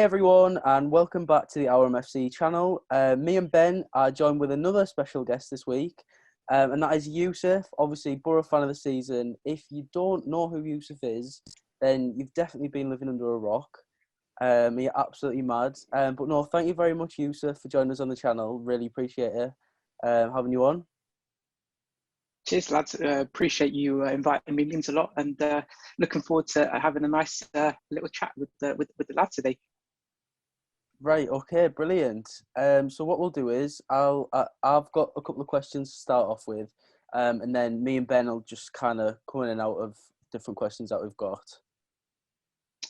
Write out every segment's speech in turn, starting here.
Hey everyone, and welcome back to the OurMFC channel. Me and Ben are joined with another special guest this week, and that is Yusuf, obviously Boro fan of the season. If you don't know who Yusuf is, then you've definitely been living under a rock. You're absolutely mad. But no, thank you very much, Yusuf, for joining us on the channel. Really appreciate it, having you on. Cheers, lads. Appreciate you inviting me. It means a lot, and looking forward to having a nice little chat with the lads today. Right. Okay. Brilliant. So what we'll do is I've got a couple of questions to start off with, and then me and Ben will just kind of come in and out of different questions that we've got.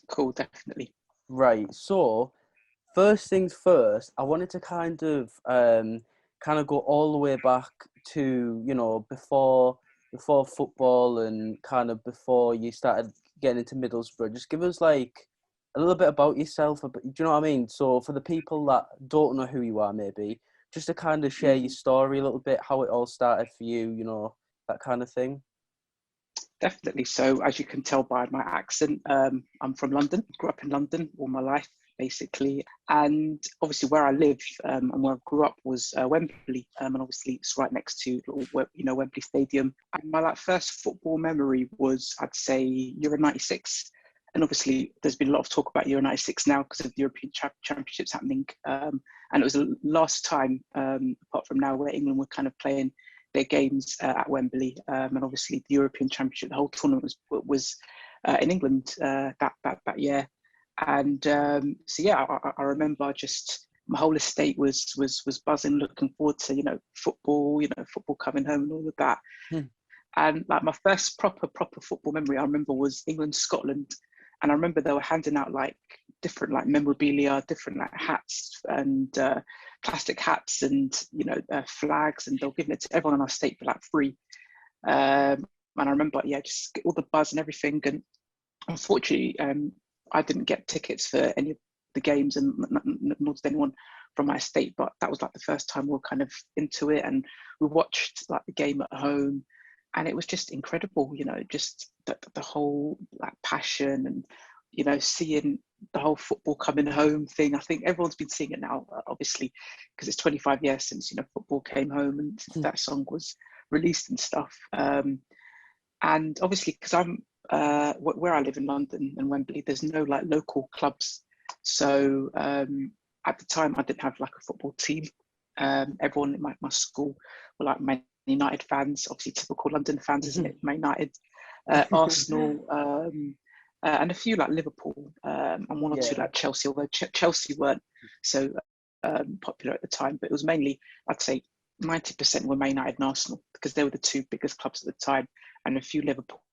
Cool. Definitely. Right. So first things first, I wanted to kind of go all the way back to, you know, before football and kind of before you started getting into Middlesbrough. Just give us like a little bit about yourself. Do you know what I mean? So for the people that don't know who you are, maybe just to kind of share your story a little bit, how it all started for you, you know, that kind of thing. Definitely. So as you can tell by my accent, I'm from London. Grew up in London all my life, basically. And obviously where I live and where I grew up was Wembley. And obviously it's right next to, Wembley Stadium. And my first football memory was, I'd say, Euro 96. And obviously there's been a lot of talk about Euro 96 now because of the European Championships happening. And it was the last time, apart from now, where England were kind of playing their games at Wembley, and obviously the European Championship, the whole tournament was in England that year, and so yeah, I remember just my whole estate was buzzing, looking forward to football coming home and all of that. And like my first proper football memory I remember was England Scotland, and I remember they were handing out like different like memorabilia, different like hats and plastic hats and flags, and they were giving it to everyone in our state for like free. And I remember, just all the buzz and everything. And unfortunately, I didn't get tickets for any of the games, and nor did anyone from my estate. But that was like the first time we were kind of into it, and we watched like the game at home, and it was just incredible. Just the whole like passion and seeing the whole football coming home thing. I think everyone's been seeing it now, obviously, because it's 25 years since football came home and that song was released and stuff. And obviously, because I'm where I live in London and Wembley, there's no like local clubs. So at the time, I didn't have like a football team. Everyone in my school were like Man United fans, obviously typical London fans, isn't it? Man United, Arsenal. And a few like Liverpool and one or two like Chelsea, although Chelsea weren't so popular at the time, but it was mainly, I'd say 90% were Man United and Arsenal, because they were the two biggest clubs at the time, and a few Liverpool.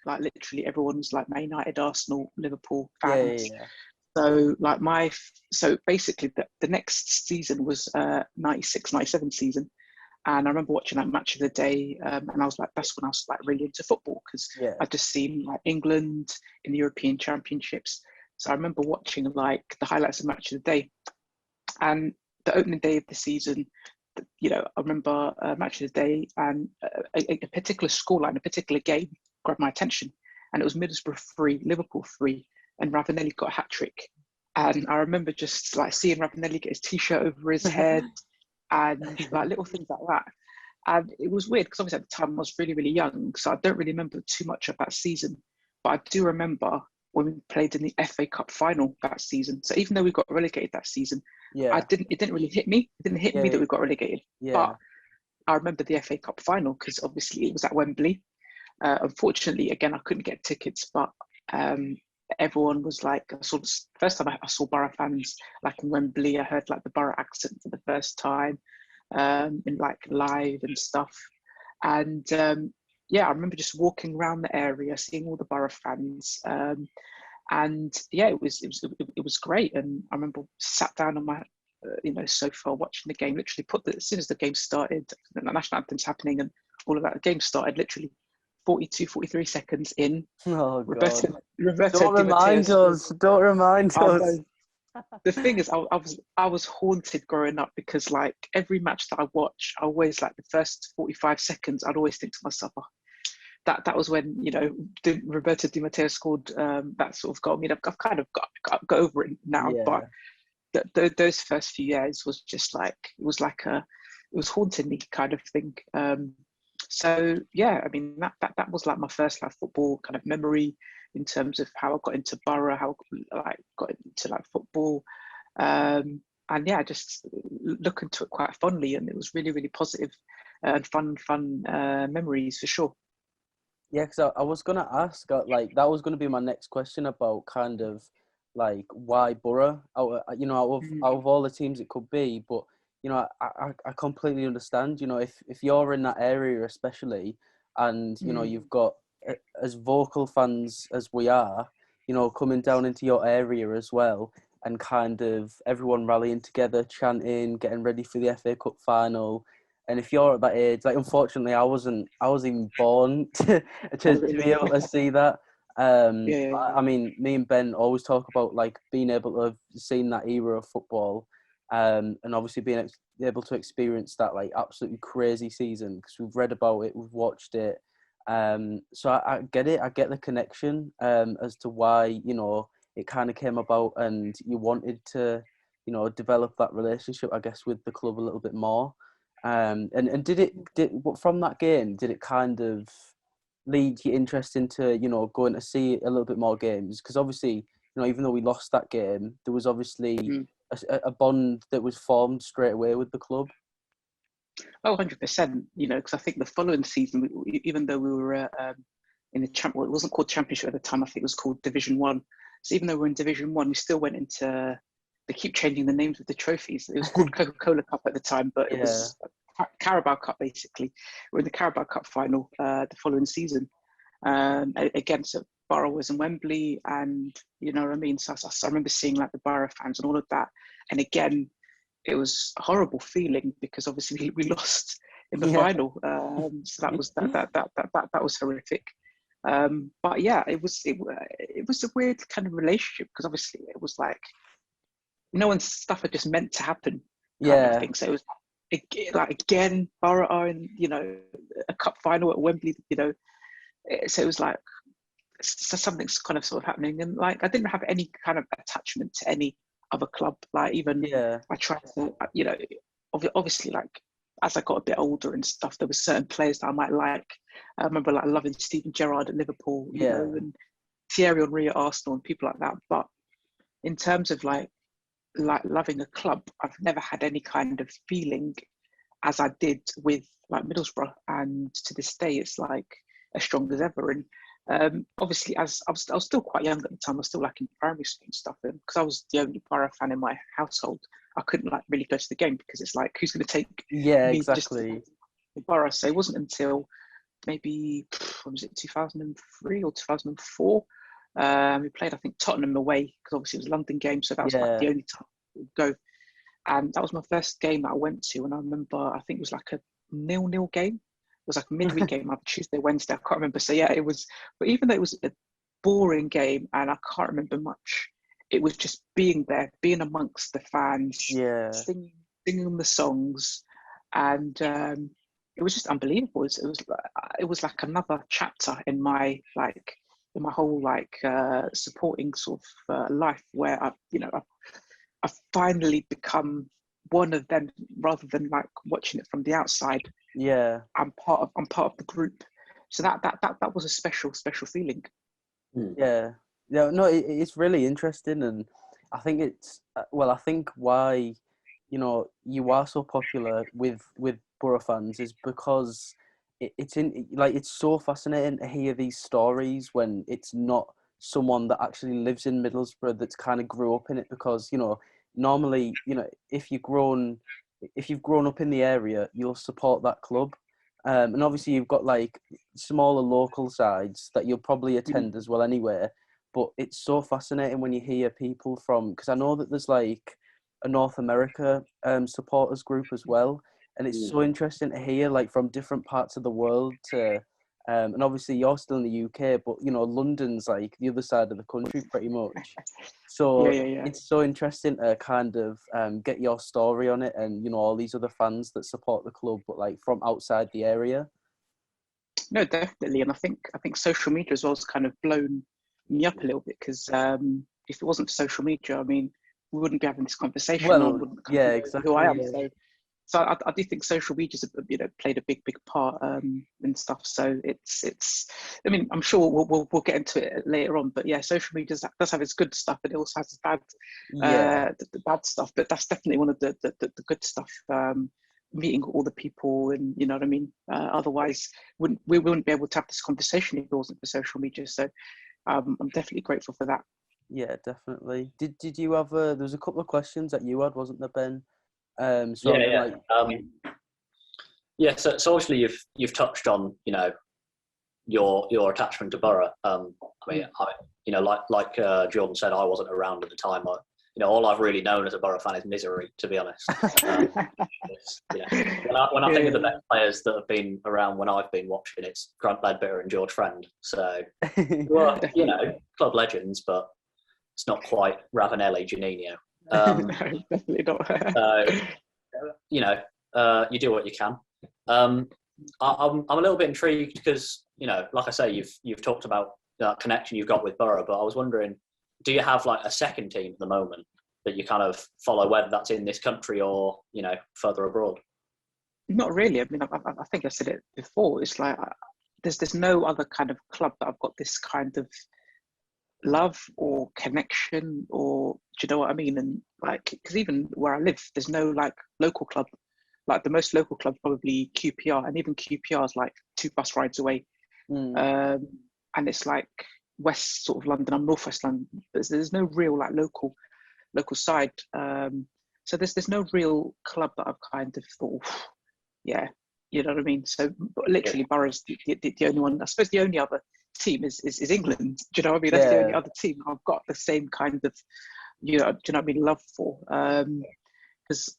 Like literally everyone was like Man United, Arsenal, Liverpool fans. So like so basically the next season was 96, 97 season. And I remember watching that match of the day, and I was like, that's when I was like really into football, because I'd just seen like England in the European Championships. So I remember watching like the highlights of match of the day, and the opening day of the season. I remember match of the day, and a particular scoreline, a particular game grabbed my attention, and it was Middlesbrough 3, Liverpool 3, and Ravanelli got a hat trick. And I remember just like seeing Ravanelli get his t-shirt over his head. And like little things like that. And it was weird because obviously at the time I was really, really young, so I don't really remember too much of that season. But I do remember when we played in the FA Cup final that season. So even though we got relegated that season, it didn't really hit me. It didn't hit me that we got relegated. But I remember the FA Cup final because obviously it was at Wembley. Unfortunately, again, I couldn't get tickets, but everyone was like, first time I saw Boro fans like in Wembley. I heard like the Boro accent for the first time in like live and stuff. And I remember just walking around the area, seeing all the Boro fans. And it was great. And I remember sat down on my sofa watching the game. Literally as soon as the game started, the national anthem's happening and all of that, the game started literally 42, 43 seconds in. Oh, Roberto Don't remind us. The thing is, I was haunted growing up, because like every match that I watch, I always like the first 45 seconds, I'd always think to myself, oh, that was when, Roberto Di Matteo scored that sort of goal. I mean, I've kind of got over it now, but Yeah. those first few years was just like, it was haunting me kind of thing. So yeah, I mean, that was like my first like football kind of memory in terms of how I got into Boro, how I like got into like football. And yeah, I just look into it quite fondly, and it was really, really positive and fun memories for sure. Yeah, because I was gonna ask, like, that was gonna be my next question about kind of like why Borough, out of all the teams it could be, but I completely understand. If you're in that area especially, and you've got as vocal fans as we are, coming down into your area as well, and kind of everyone rallying together, chanting, getting ready for the FA Cup final. And if you're at that age, like, unfortunately, I wasn't even born Oh, to be really? able to see that. Yeah, yeah, I mean, me and Ben always talk about like being able to have seen that era of football, and obviously being able to experience that like absolutely crazy season, because we've read about it, we've watched it. So I get it. I get the connection as to why it kind of came about, and you wanted to develop that relationship, I guess, with the club a little bit more. And from that game, did it kind of lead your interest into going to see a little bit more games? Because obviously, even though we lost that game, there was obviously yeah. a bond that was formed straight away with the club. Oh, 100%. Because I think the following season, even though we were in the well, it wasn't called Championship at the time. I think it was called Division One. So even though we're in Division One, we still went into. They keep changing the names of the trophies. It was called Coca-Cola Cup at the time, but it Yeah, was Carabao Cup basically. We're in the Carabao Cup final the following season against Borough was in Wembley, and you know what I mean. So I remember seeing like the Borough fans and all of that, and again, it was a horrible feeling because obviously we lost in the yeah, final. So that was that was horrific. But yeah, it was a weird kind of relationship because obviously it was like no one's stuff had just meant to happen kind of yeah, thing. So it was like again Borough are in a cup final at Wembley. So it was like so something's kind of sort of happening, and like I didn't have any kind of attachment to any other club. Like even yeah, I tried to, obviously like as I got a bit older and stuff, there were certain players that I might like. I remember like loving Steven Gerrard at Liverpool, yeah, and Thierry Henry at Arsenal and people like that. But in terms of like loving a club, I've never had any kind of feeling as I did with like Middlesbrough, and to this day it's like as strong as ever. And obviously, as I was still quite young at the time, I was still like in primary school and stuff, and because I was the only Borough fan in my household, I couldn't like really go to the game because it's like who's going to take yeah, me just to exactly. the Borough? So it wasn't until maybe what was it 2003 or 2004. We played I think Tottenham away because obviously it was a London game, so that was like Yeah, the only time we'd go. And that was my first game that I went to. And I remember, I think it was like a 0-0 game. It was like a midweek game, like Tuesday, Wednesday. I can't remember. So yeah, it was, but even though it was a boring game and I can't remember much, it was just being there, being amongst the fans, yeah, singing the songs. And it was just unbelievable. It was like another chapter in my, in my whole supporting sort of life where I've finally become one of them rather than like watching it from the outside. yeah. I'm part of the group. So that was a special feeling. Yeah, yeah, no, it's really interesting, and I think it's I think why you are so popular with Borough fans is because it's so fascinating to hear these stories when it's not someone that actually lives in Middlesbrough that's kind of grew up in it, because normally if you've grown up in the area, you'll support that club. And obviously you've got like smaller local sides that you'll probably Mm, attend as well anyway. But it's so fascinating when you hear people from, because I know that there's like a North America supporters group as well, and it's so interesting to hear like from different parts of the world to, and obviously you're still in the UK, but London's like the other side of the country pretty much. yeah, So yeah, yeah. it's so interesting to kind of get your story on it, and all these other fans that support the club, but like from outside the area. No, definitely, and I think social media as well has kind of blown me up a little bit because if it wasn't for social media, I mean, we wouldn't be having this conversation. No one Well, wouldn't kind of yeah, know who I exactly. am. Yeah. So I do think social media's played a big part and stuff. So it's. I mean, I'm sure we'll get into it later on, but yeah, social media does have its good stuff, and it also has its bad Yeah. the bad stuff. But that's definitely one of the good stuff. Meeting all the people, and you know what I mean. Otherwise, we wouldn't be able to have this conversation if it wasn't for social media. So I'm definitely grateful for that. Yeah, definitely. Did you have there was a couple of questions that you had, wasn't there, Ben? So I Yeah, mean, yeah. like, Yeah, so obviously you've touched on, your attachment to Boro. I mean, like Jordan said, I wasn't around at the time. All I've really known as a Boro fan is misery, to be honest. When I think of the best players that have been around when I've been watching, it's Grant Ledbetter and George Friend. So, well, club legends, but it's not quite Ravanelli, Juninho. No, definitely not. You do what you can. I'm a little bit intrigued because, like I say, you've talked about that connection you've got with Boro, but I was wondering, do you have like a second team at the moment that you kind of follow, whether that's in this country or further abroad? Not really. I mean, I think I said it before. It's like there's no other kind of club that I've got this kind of love or connection, or do you know what I mean? And like, because even where I live, there's no like local club. Like the most local club probably QPR, and even QPR is like 2 bus rides away. And it's like west sort of London. I'm northwest London. There's no real like local side. So there's no real club that I've kind of thought, yeah, you know what I mean. So literally, Borough's the only one. I suppose the only other team is England. Do you know what I mean? That's the only other team I've got the same kind of, do you know what I mean, love for. Because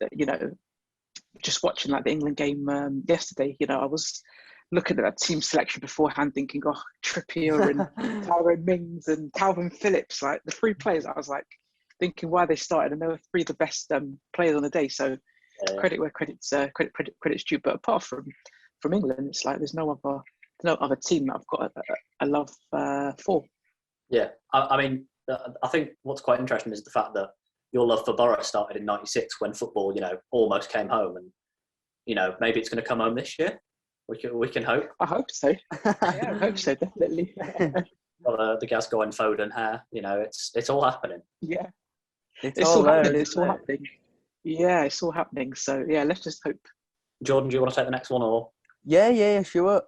just watching like the England game yesterday, I was looking at that team selection beforehand, thinking, oh, Trippier and Tyrone Mings and Calvin Phillips, like the 3 players. I was like thinking why they started, and they were 3 of the best players on the day. So credit where credit's due. But apart from England, it's like there's no other team that I've got a love for. Yeah, I mean, I think what's quite interesting is the fact that your love for Boro started in '96 when football, almost came home, and maybe it's going to come home this year. We can hope. I hope so. Yeah, I hope so, definitely. The Gascoigne Foden hair, it's all happening. Yeah, it's all happening. It's all happening. Yeah, it's all happening. So yeah, let's just hope. Jordan, do you want to take the next one or? Yeah, sure.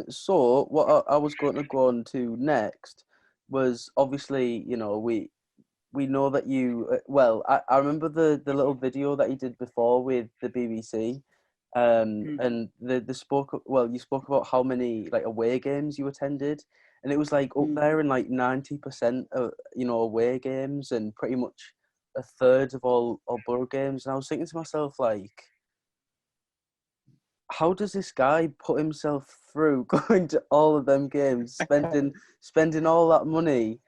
So what I was going to go on to next was obviously, we know that you. Well, I remember the little video that you did before with the BBC, and you spoke about how many like away games you attended, and it was like up there in like 90% of away games, and pretty much a third of all Borough games. And I was thinking to myself, like, how does this guy put himself through going to all of them games, spending all that money?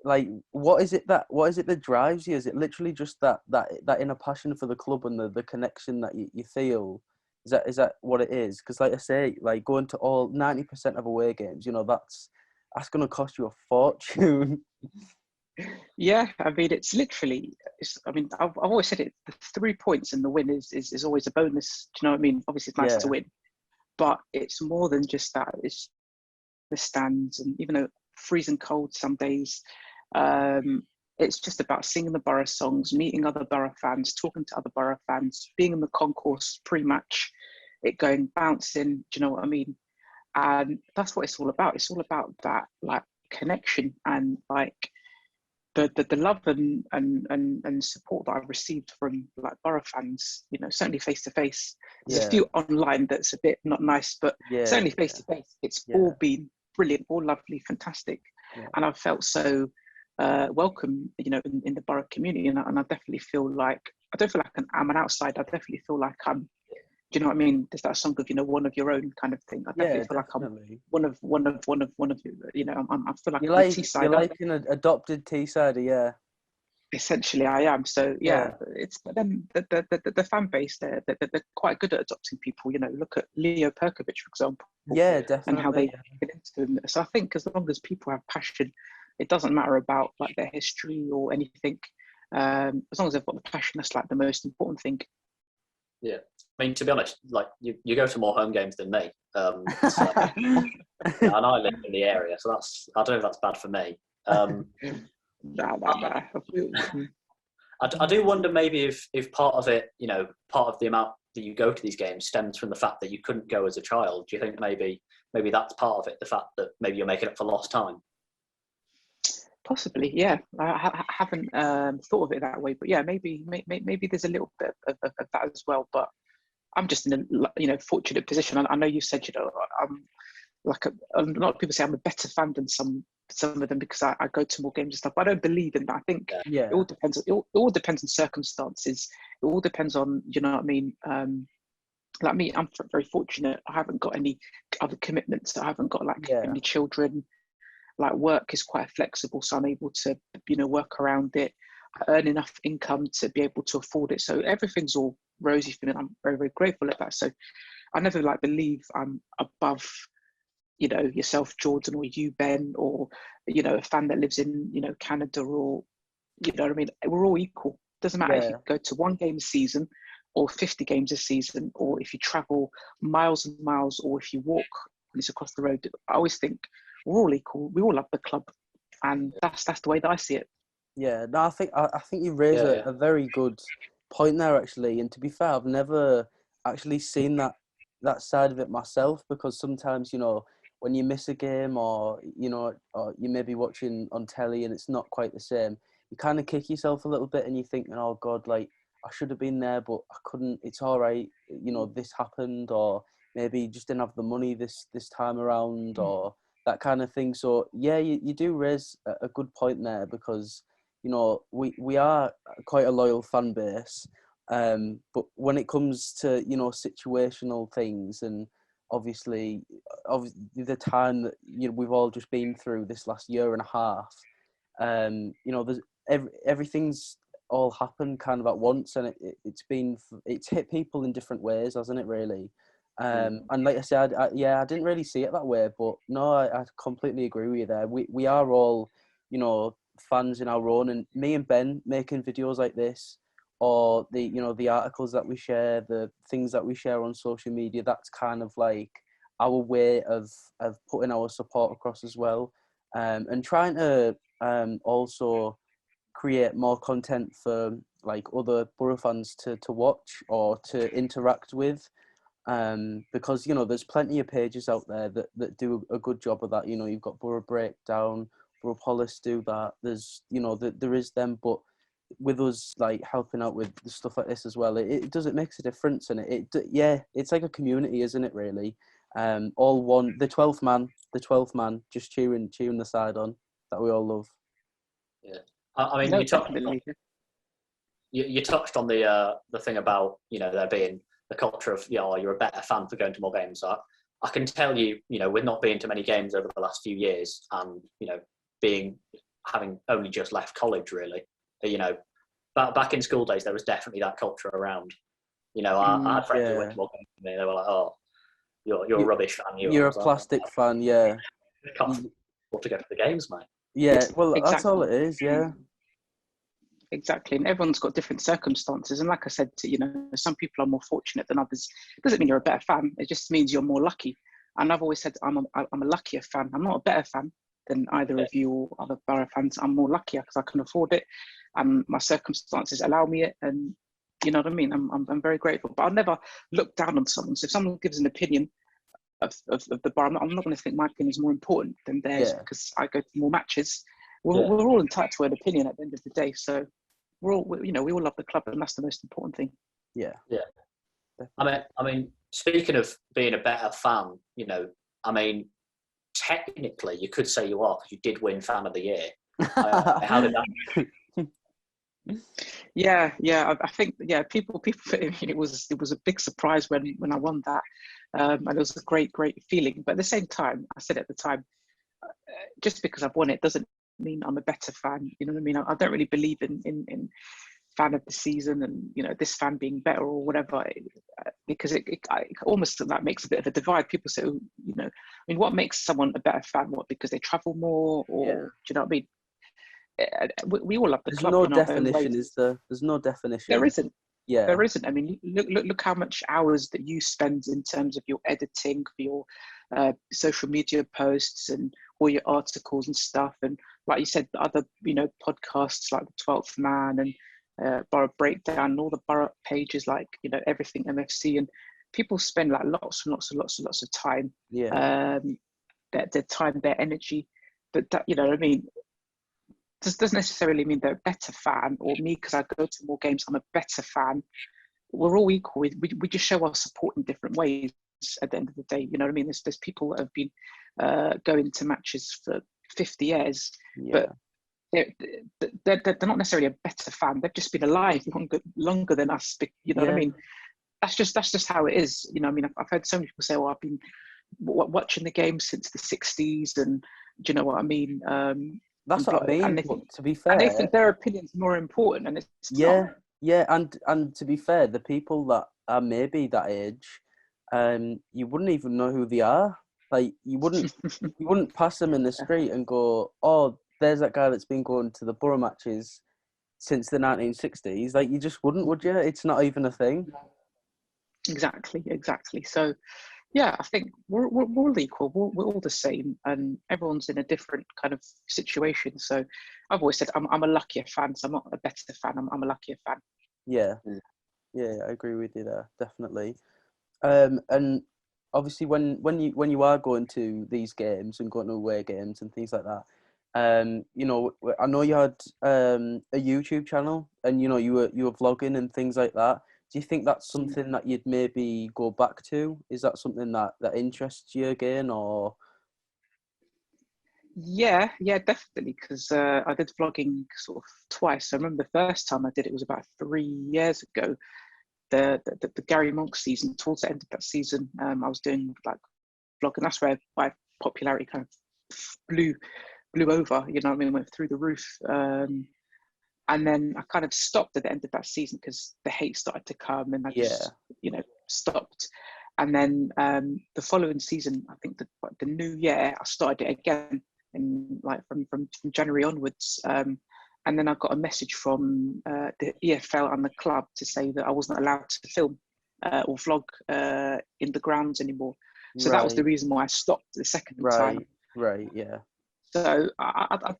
Like, what is it that drives you? Is it literally just that inner passion for the club and the connection that you feel? Is that what it is? Because like I say, like going to all 90% of away games, that's going to cost you a fortune. Yeah, I mean, it's literally. I've always said it. The 3 points and the win is always a bonus. Do you know what I mean? Obviously, it's nice to win, but it's more than just that. It's the stands, and even though freezing cold some days, it's just about singing the Borough songs, meeting other Borough fans, talking to other Borough fans, being in the concourse pre-match, it going bouncing. Do you know what I mean? And that's what it's all about. It's all about that like connection and like the love and support that I've received from like Borough fans, certainly face to face. There's a few online that's a bit not nice, but certainly face to face, it's all been brilliant, all lovely, fantastic, and I've felt so welcome, in the Borough community, and I definitely feel like I don't feel like I'm an outsider. I definitely feel like I'm. Do you know what I mean? There's that song of one of your own kind of thing. I definitely feel like I'm one of I feel like You're I'm a like Teessider. you're like an adopted Teessider, yeah. Essentially, I am. So yeah, it's but then the fan base they're quite good at adopting people. You know, look at Leo Perkovic, for example, Yeah, and how definitely. they get into him. So I think as long as people have passion, it doesn't matter about like their history or anything. As long as they've got the passion, that's like the most important thing. Yeah, I mean, to be honest, like you go to more home games than me, so, and I live in the area, so I don't know if that's bad for me. Nah. I do wonder maybe if part of it, you know, part of the amount that you go to these games stems from the fact that you couldn't go as a child. Do you think maybe that's part of it, the fact that maybe you're making up for lost time? Possibly, yeah. I haven't thought of it that way, but yeah, maybe there's a little bit of that as well. But I'm just in a fortunate position. I know you said I'm like a lot of people say I'm a better fan than some of them because I go to more games and stuff. But I don't believe in that. I think it all depends. It all depends on circumstances. It all depends on, you know what I mean. Like me, I'm very fortunate. I haven't got any other commitments. I haven't got like any children. Like work is quite flexible, so I'm able to work around it. I earn enough income to be able to afford it. So everything's all rosy for me. And I'm very, very grateful at that. So I never believe I'm above yourself, Jordan, or you, Ben, or a fan that lives in Canada, or you know what I mean. We're all equal. Doesn't matter if you go to one game a season or 50 games a season, or if you travel miles and miles, or if you walk when it's across the road. I always think we're all equal. We all love the club, and that's the way that I see it. Yeah, no, I think you raise a very good point there, actually. And to be fair, I've never actually seen that side of it myself, because sometimes, when you miss a game, or or you may be watching on telly and it's not quite the same, you kind of kick yourself a little bit and you think, oh God, like I should have been there, but I couldn't. It's all right, this happened, or maybe you just didn't have the money this time around, or that kind of thing. So yeah, you do raise a good point there, because we are quite a loyal fan base, but when it comes to situational things, and obviously the time that we've all just been through this last year and a half, there's everything's all happened kind of at once, and it's hit people in different ways, hasn't it, really? And like I said, I didn't really see it that way, but no, I completely agree with you there. We are all fans in our own, and me and Ben making videos like this, or the articles that we share, the things that we share on social media, that's kind of like our way of putting our support across as well, and trying to also create more content for like other Boro fans to watch or to interact with, because there's plenty of pages out there that do a good job of that. You've got Boro Breakdown, Boro Police do that. There's there is them, but with us like helping out with the stuff like this as well, it makes a difference, and it's like a community, isn't it, really? All one, the 12th man just cheering the side on, that we all love. Yeah, I mean, No, you touched on the thing about there being the culture of you're a better fan for going to more games. I can tell you, with not being to many games over the last few years, and having only just left college, really, back in school days there was definitely that culture around. I had friends who went to more games than me. They were like, "Oh, you're a rubbish fan. You're a plastic fan, yeah. You can't afford to go to the games, mate." Yeah, well, exactly. That's all it is, yeah. Exactly, and everyone's got different circumstances. And like I said, some people are more fortunate than others. It doesn't mean you're a better fan. It just means you're more lucky. And I've always said I'm a luckier fan. I'm not a better fan than either of you or other Boro fans. I'm more luckier because I can afford it, and my circumstances allow me it. And you know what I mean. I'm very grateful. But I'll never look down on someone. So if someone gives an opinion of the Boro, I'm not going to think my opinion is more important than theirs because I go to more matches. We're all entitled to an opinion at the end of the day. So we all love the club, and that's the most important thing. Yeah. I mean, speaking of being a better fan, I mean, technically you could say you are, because you did win Fan of the Year. How did that? Yeah. I think people. It was a big surprise when I won that, and it was a great feeling. But at the same time, I said at the time, just because I've won it doesn't mean I'm a better fan. You know what I mean? I don't really believe in fan of the season and, you know, this fan being better or whatever, because it almost like makes a bit of a divide. People say, oh, you know, I mean, what makes someone a better fan? What, because they travel more, or Yeah. do you know what I mean? We all love the There's club no in our own definition, ways. is there? There's no definition. There isn't. Yeah. There isn't. I mean, look how much hours that you spend in terms of your editing for your social media posts and all your articles and stuff. And like you said, the other, you know, podcasts like the 12th Man and Borough Breakdown and all the Borough pages, like, you know, everything MFC, and people spend like lots and lots of time. Yeah. Their time, their energy. But that, you know what I mean? This doesn't necessarily mean they're a better fan, or me, because I go to more games, I'm a better fan. We're all equal. We just show our support in different ways at the end of the day. You know what I mean? There's people that have been going to matches for 50 years, Yeah. but they're not necessarily a better fan. They've just been alive longer than us. You know what I mean? That's just how it is. You know, I mean, I've heard so many people say, "Oh, I've been watching the game since the 60s," and do you know what I mean? That's what I mean. And they think, to be fair, and they think their opinion's more important, and it's yeah, not. yeah, and to be fair, the people that are maybe that age, you wouldn't even know who they are. Like you wouldn't pass them in the street and go, "Oh, there's that guy that's been going to the Borough matches since the 1960s." Like you just wouldn't, would you? It's not even a thing. Exactly. So, yeah, I think we're all equal. We're all the same, and everyone's in a different kind of situation. So, I've always said I'm a luckier fan. So I'm not a better fan. I'm a luckier fan. Yeah, yeah, I agree with you there, definitely. And obviously, when you are going to these games and going to away games and things like that, you know, I know you had a YouTube channel, and you know you were vlogging and things like that. Do you think that's something that you'd maybe go back to? Is that something that interests you again, or? Yeah, definitely. Because I did vlogging sort of twice. I remember the first time I did it was about 3 years ago. The Gary Monk season, towards the end of that season, I was doing like vlogging. That's where my popularity kind of blew over. You know what I mean? Went through the roof. And then I kind of stopped at the end of that season because the hate started to come, and I just, you know, stopped. And then the following season, I think the new year, I started it again, in like from January onwards. And then I got a message from the EFL and the club to say that I wasn't allowed to film or vlog in the grounds anymore. So that was the reason why I stopped the second time. Right, yeah. So I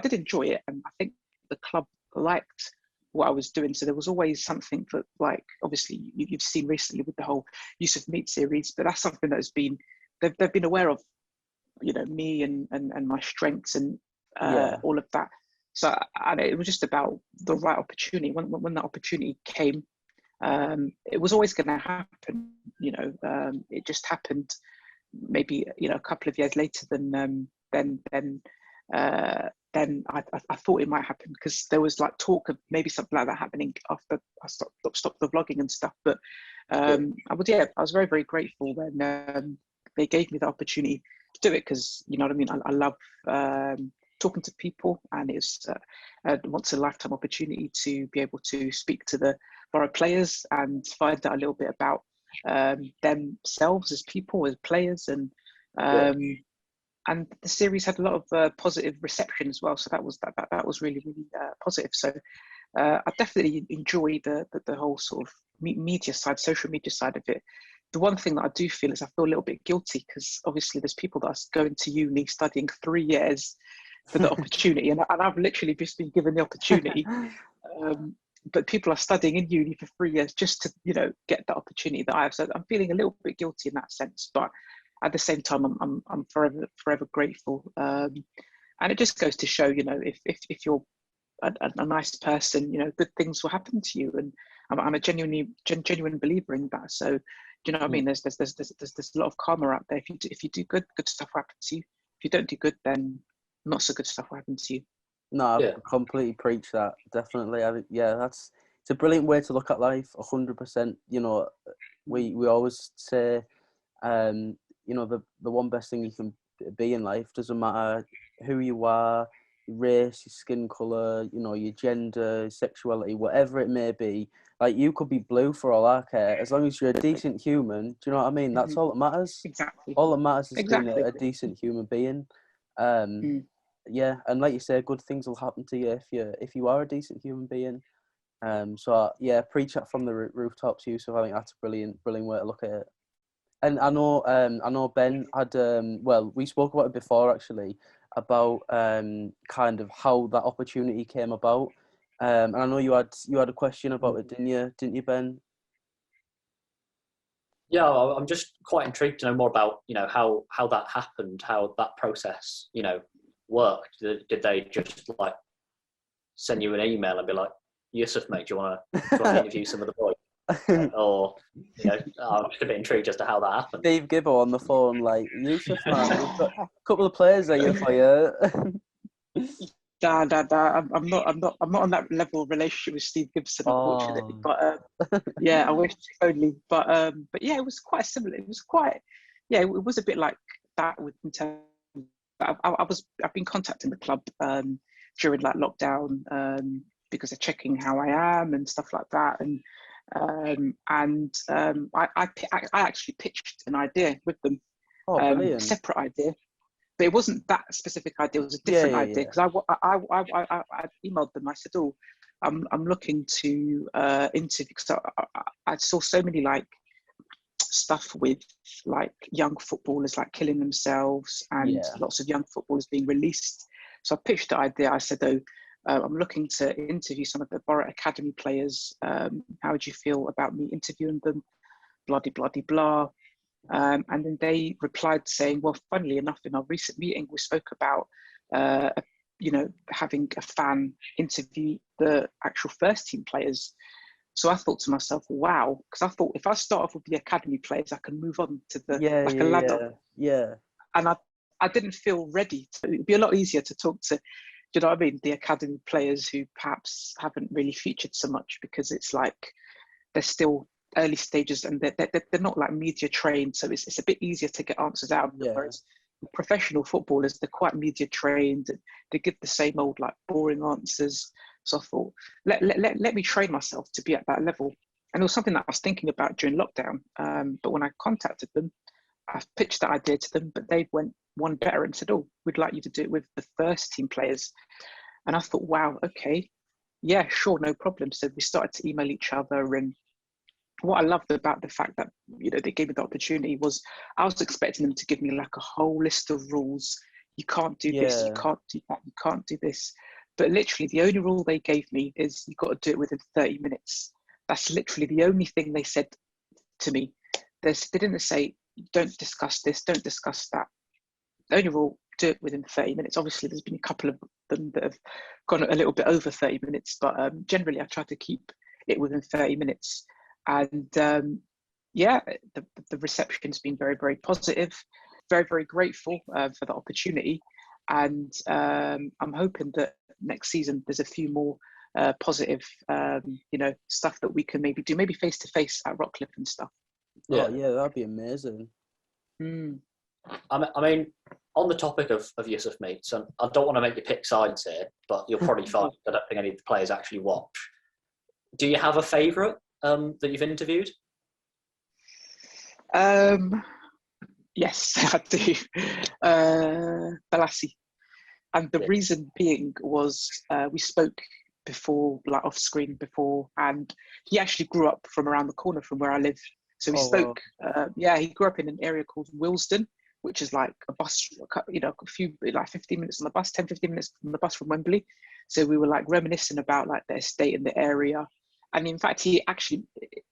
did enjoy it, and I think the club liked what I was doing. So there was always something that, like, obviously you've seen recently with the whole Yusuf Meet series, but that's something that has been, they've been aware of, you know, me and my strengths and all of that. So and it was just about the right opportunity. When that opportunity came, it was always going to happen. You know, it just happened. Maybe, you know, a couple of years later than I thought it might happen, because there was like talk of maybe something like that happening after I stopped the vlogging and stuff. But I was very, very grateful when they gave me the opportunity to do it, because, you know what I mean, I love talking to people, and it's a once in a lifetime opportunity to be able to speak to the Borough players and find out a little bit about themselves as people, as players, and the series had a lot of positive reception as well. So that was really, really positive. So I definitely enjoy the whole sort of media side, social media side of it. The one thing that I do feel is I feel a little bit guilty, because obviously there's people that are going to uni studying 3 years for the opportunity, and I've literally just been given the opportunity. But people are studying in uni for 3 years just to, you know, get the opportunity that I have. So I'm feeling a little bit guilty in that sense, but at the same time, I'm forever grateful. And it just goes to show, you know, if you're a nice person, you know, good things will happen to you. And I'm a genuine believer in that. So, you know what I mean? There's a lot of karma out there. If you do good stuff will happen to you. If you don't do good, then not so good stuff will happen to you. No, I completely preach that. Definitely, it's a brilliant way to look at life. 100%. You know, we always say, you know, the one best thing you can be in life, doesn't matter who you are, race, your skin colour, your gender, sexuality, whatever it may be. Like, you could be blue for all I care. As long as you're a decent human, do you know what I mean? That's all that matters. Exactly. All that matters is being Exactly. a decent human being. Mm. Yeah, and like you say, good things will happen to you if you are a decent human being. So yeah, preach that from the rooftops, Yusuf. I think that's a brilliant way to look at it. And I know Ben had well, we spoke about it before actually, about kind of how that opportunity came about. And I know you had a question about it, didn't you, Ben? Yeah, I'm just quite intrigued to know more about, how that happened, how that process, worked. Did they just like send you an email and be like, Yusuf, mate, do you want to interview some of the boys? Or, I'm just a bit intrigued as to how that happened. Steve Gibbo on the phone, like, Yusuf, man, we've got a couple of players here for you. I'm not on that level of relationship with Steve Gibson, unfortunately. But yeah, I wish only. But yeah, it was quite similar. It was quite, yeah, it was a bit like that with in terms. I've been contacting the club during like lockdown because they're checking how I am and stuff like that, and I actually pitched an idea with them, a separate idea. But it wasn't that specific idea. It was a different idea because I emailed them. I said, "Oh, I'm looking to interview." Because I saw so many like stuff with like young footballers like killing themselves and lots of young footballers being released. So I pitched the idea. I said, "Oh, I'm looking to interview some of the Boro Academy players. How would you feel about me interviewing them? Bloody blah." And then they replied saying, well, funnily enough, in our recent meeting, we spoke about, having a fan interview the actual first team players. So I thought to myself, wow, because I thought if I start off with the academy players, I can move on to the a ladder. Yeah. And I didn't feel ready. It'd be a lot easier to talk to, do you know what I mean, the academy players who perhaps haven't really featured so much because it's like they're still early stages and they're not like media trained, so it's a bit easier to get answers out of them. Whereas professional footballers, they're quite media trained and they give the same old like boring answers. So I thought, let me train myself to be at that level. And it was something that I was thinking about during lockdown. But when I contacted them, I pitched that idea to them, but they went one better and said, oh, we'd like you to do it with the first team players. And I thought, wow, okay, yeah, sure, no problem. So we started to email each other, and what I loved about the fact that they gave me the opportunity was I was expecting them to give me like a whole list of rules. You can't do this, you can't do that, you can't do this. But literally the only rule they gave me is you got to do it within 30 minutes. That's literally the only thing they said to me. They didn't say, don't discuss this, don't discuss that. The only rule, do it within 30 minutes. Obviously, there's been a couple of them that have gone a little bit over 30 minutes, but generally I try to keep it within 30 minutes. And the reception's been very, very positive. Very, very grateful for the opportunity. And I'm hoping that next season there's a few more positive, stuff that we can maybe do, maybe face to face at Rockcliffe and stuff. Yeah, that'd be amazing. I mean, on the topic of Yusuf, mate, so I don't want to make you pick sides here, but you'll probably find I don't think any of the players actually watch. Do you have a favourite that you've interviewed? Yes, I do. Balassi. And the reason being was we spoke before, like off screen before, and he actually grew up from around the corner from where I live. So we spoke, he grew up in an area called Willesden, which is like a bus, a few, like 15 minutes on the bus, 10, 15 minutes on the bus from Wembley. So we were like reminiscing about like the estate in the area. And in fact, he actually,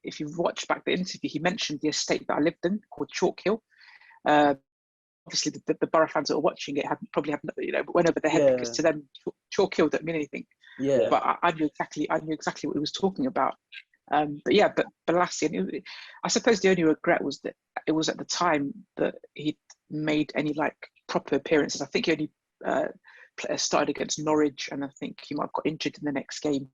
if you've watched back the interview, he mentioned the estate that I lived in called Chalk Hill. Obviously, the Borough fans that were watching it probably went over their head because to them, Chalk Hill didn't mean anything. Yeah. But I knew exactly what he was talking about. But Balassi, I suppose the only regret was that it was at the time that he made any like proper appearances. I think he only started against Norwich, and I think he might have got injured in the next game.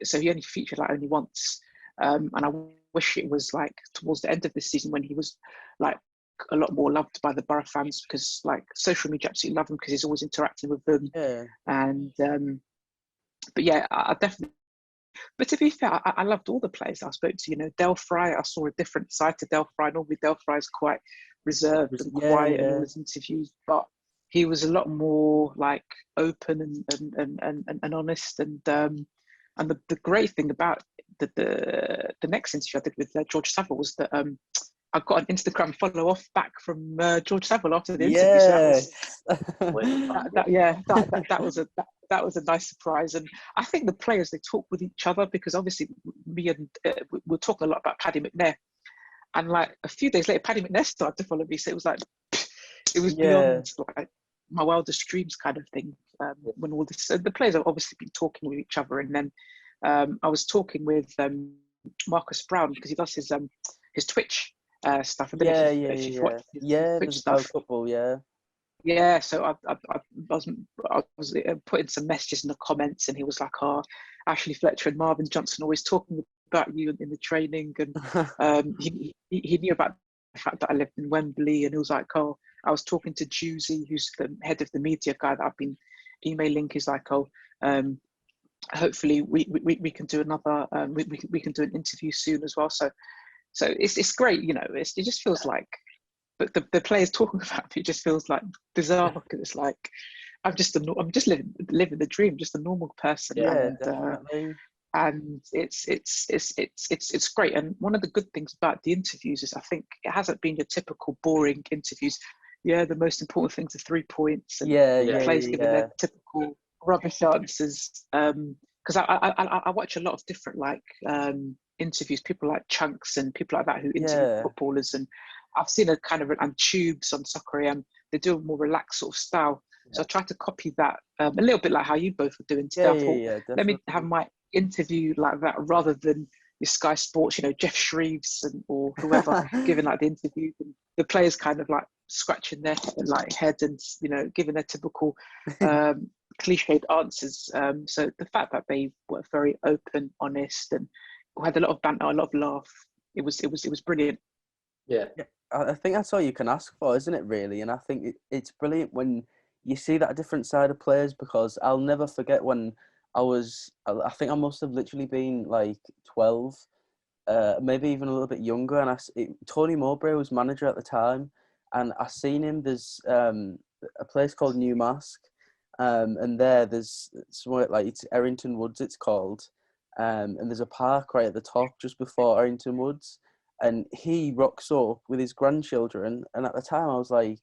So he only featured like only once. And I wish it was like towards the end of the season when he was like a lot more loved by the Boro fans, because like social media absolutely love him because he's always interacting with them. Yeah. And but yeah, I definitely. But to be fair, I loved all the players I spoke to. You know, Del Fry, I saw a different side to Del Fry. Normally, Del Fry is quite reserved and quiet in all his interviews, but he was a lot more like open and honest. And the great thing about the next interview I did with George Savile was that I got an Instagram follow off back from George Savile after the interview. So that was a nice surprise. And I think the players, they talk with each other, because obviously me and we're talking a lot about Paddy McNair, and like a few days later Paddy McNair started to follow me, so it was like it was beyond like my wildest dreams kind of thing. When all this, the players have obviously been talking with each other. And then I was talking with Marcus Brown, because he does his Twitch stuff. I don't know if you've watched his Twitch stuff. Football, Yeah, so I was putting some messages in the comments, and he was like, "Oh, Ashley Fletcher and Marvin Johnson always talking about you in the training," and he knew about the fact that I lived in Wembley, and he was like, "Oh, I was talking to Juicy, who's the head of the media guy that I've been emailing." He's like, "Oh, hopefully we can do another we can do an interview soon as well." So it's great, you know. It just feels like. But the players talking about me just feels like bizarre, because it's like I'm just living the dream, just a normal person. Yeah, definitely. And it's great. And one of the good things about the interviews is I think it hasn't been your typical boring interviews. Yeah, the most important things are 3 points, and the players giving their typical rubbish answers. Because I watch a lot of different like interviews, people like Chunks and people like that who interview footballers, and I've seen a kind of, and Tubes on Soccer AM, they do a more relaxed sort of style. So I tried to copy that a little bit like how you both were doing today. I thought, let me have my interview like that, rather than your Sky Sports, you know, Jeff Shreves or whoever giving like the interview, and the players kind of like scratching their like head and, you know, giving their typical cliched answers. So the fact that they were very open, honest, and had a lot of banter, a lot of laugh, it was brilliant. Yeah. I think that's all you can ask for, isn't it, really? And I think it's brilliant when you see that different side of players, because I'll never forget when I think I must have literally been like 12, maybe even a little bit younger, and Tony Mowbray was manager at the time, and I seen him. There's a place called Newmask, and there's somewhere like, it's Errington Woods, it's called, and there's a park right at the top just before Errington Woods. And he rocks up with his grandchildren, and at the time I was like,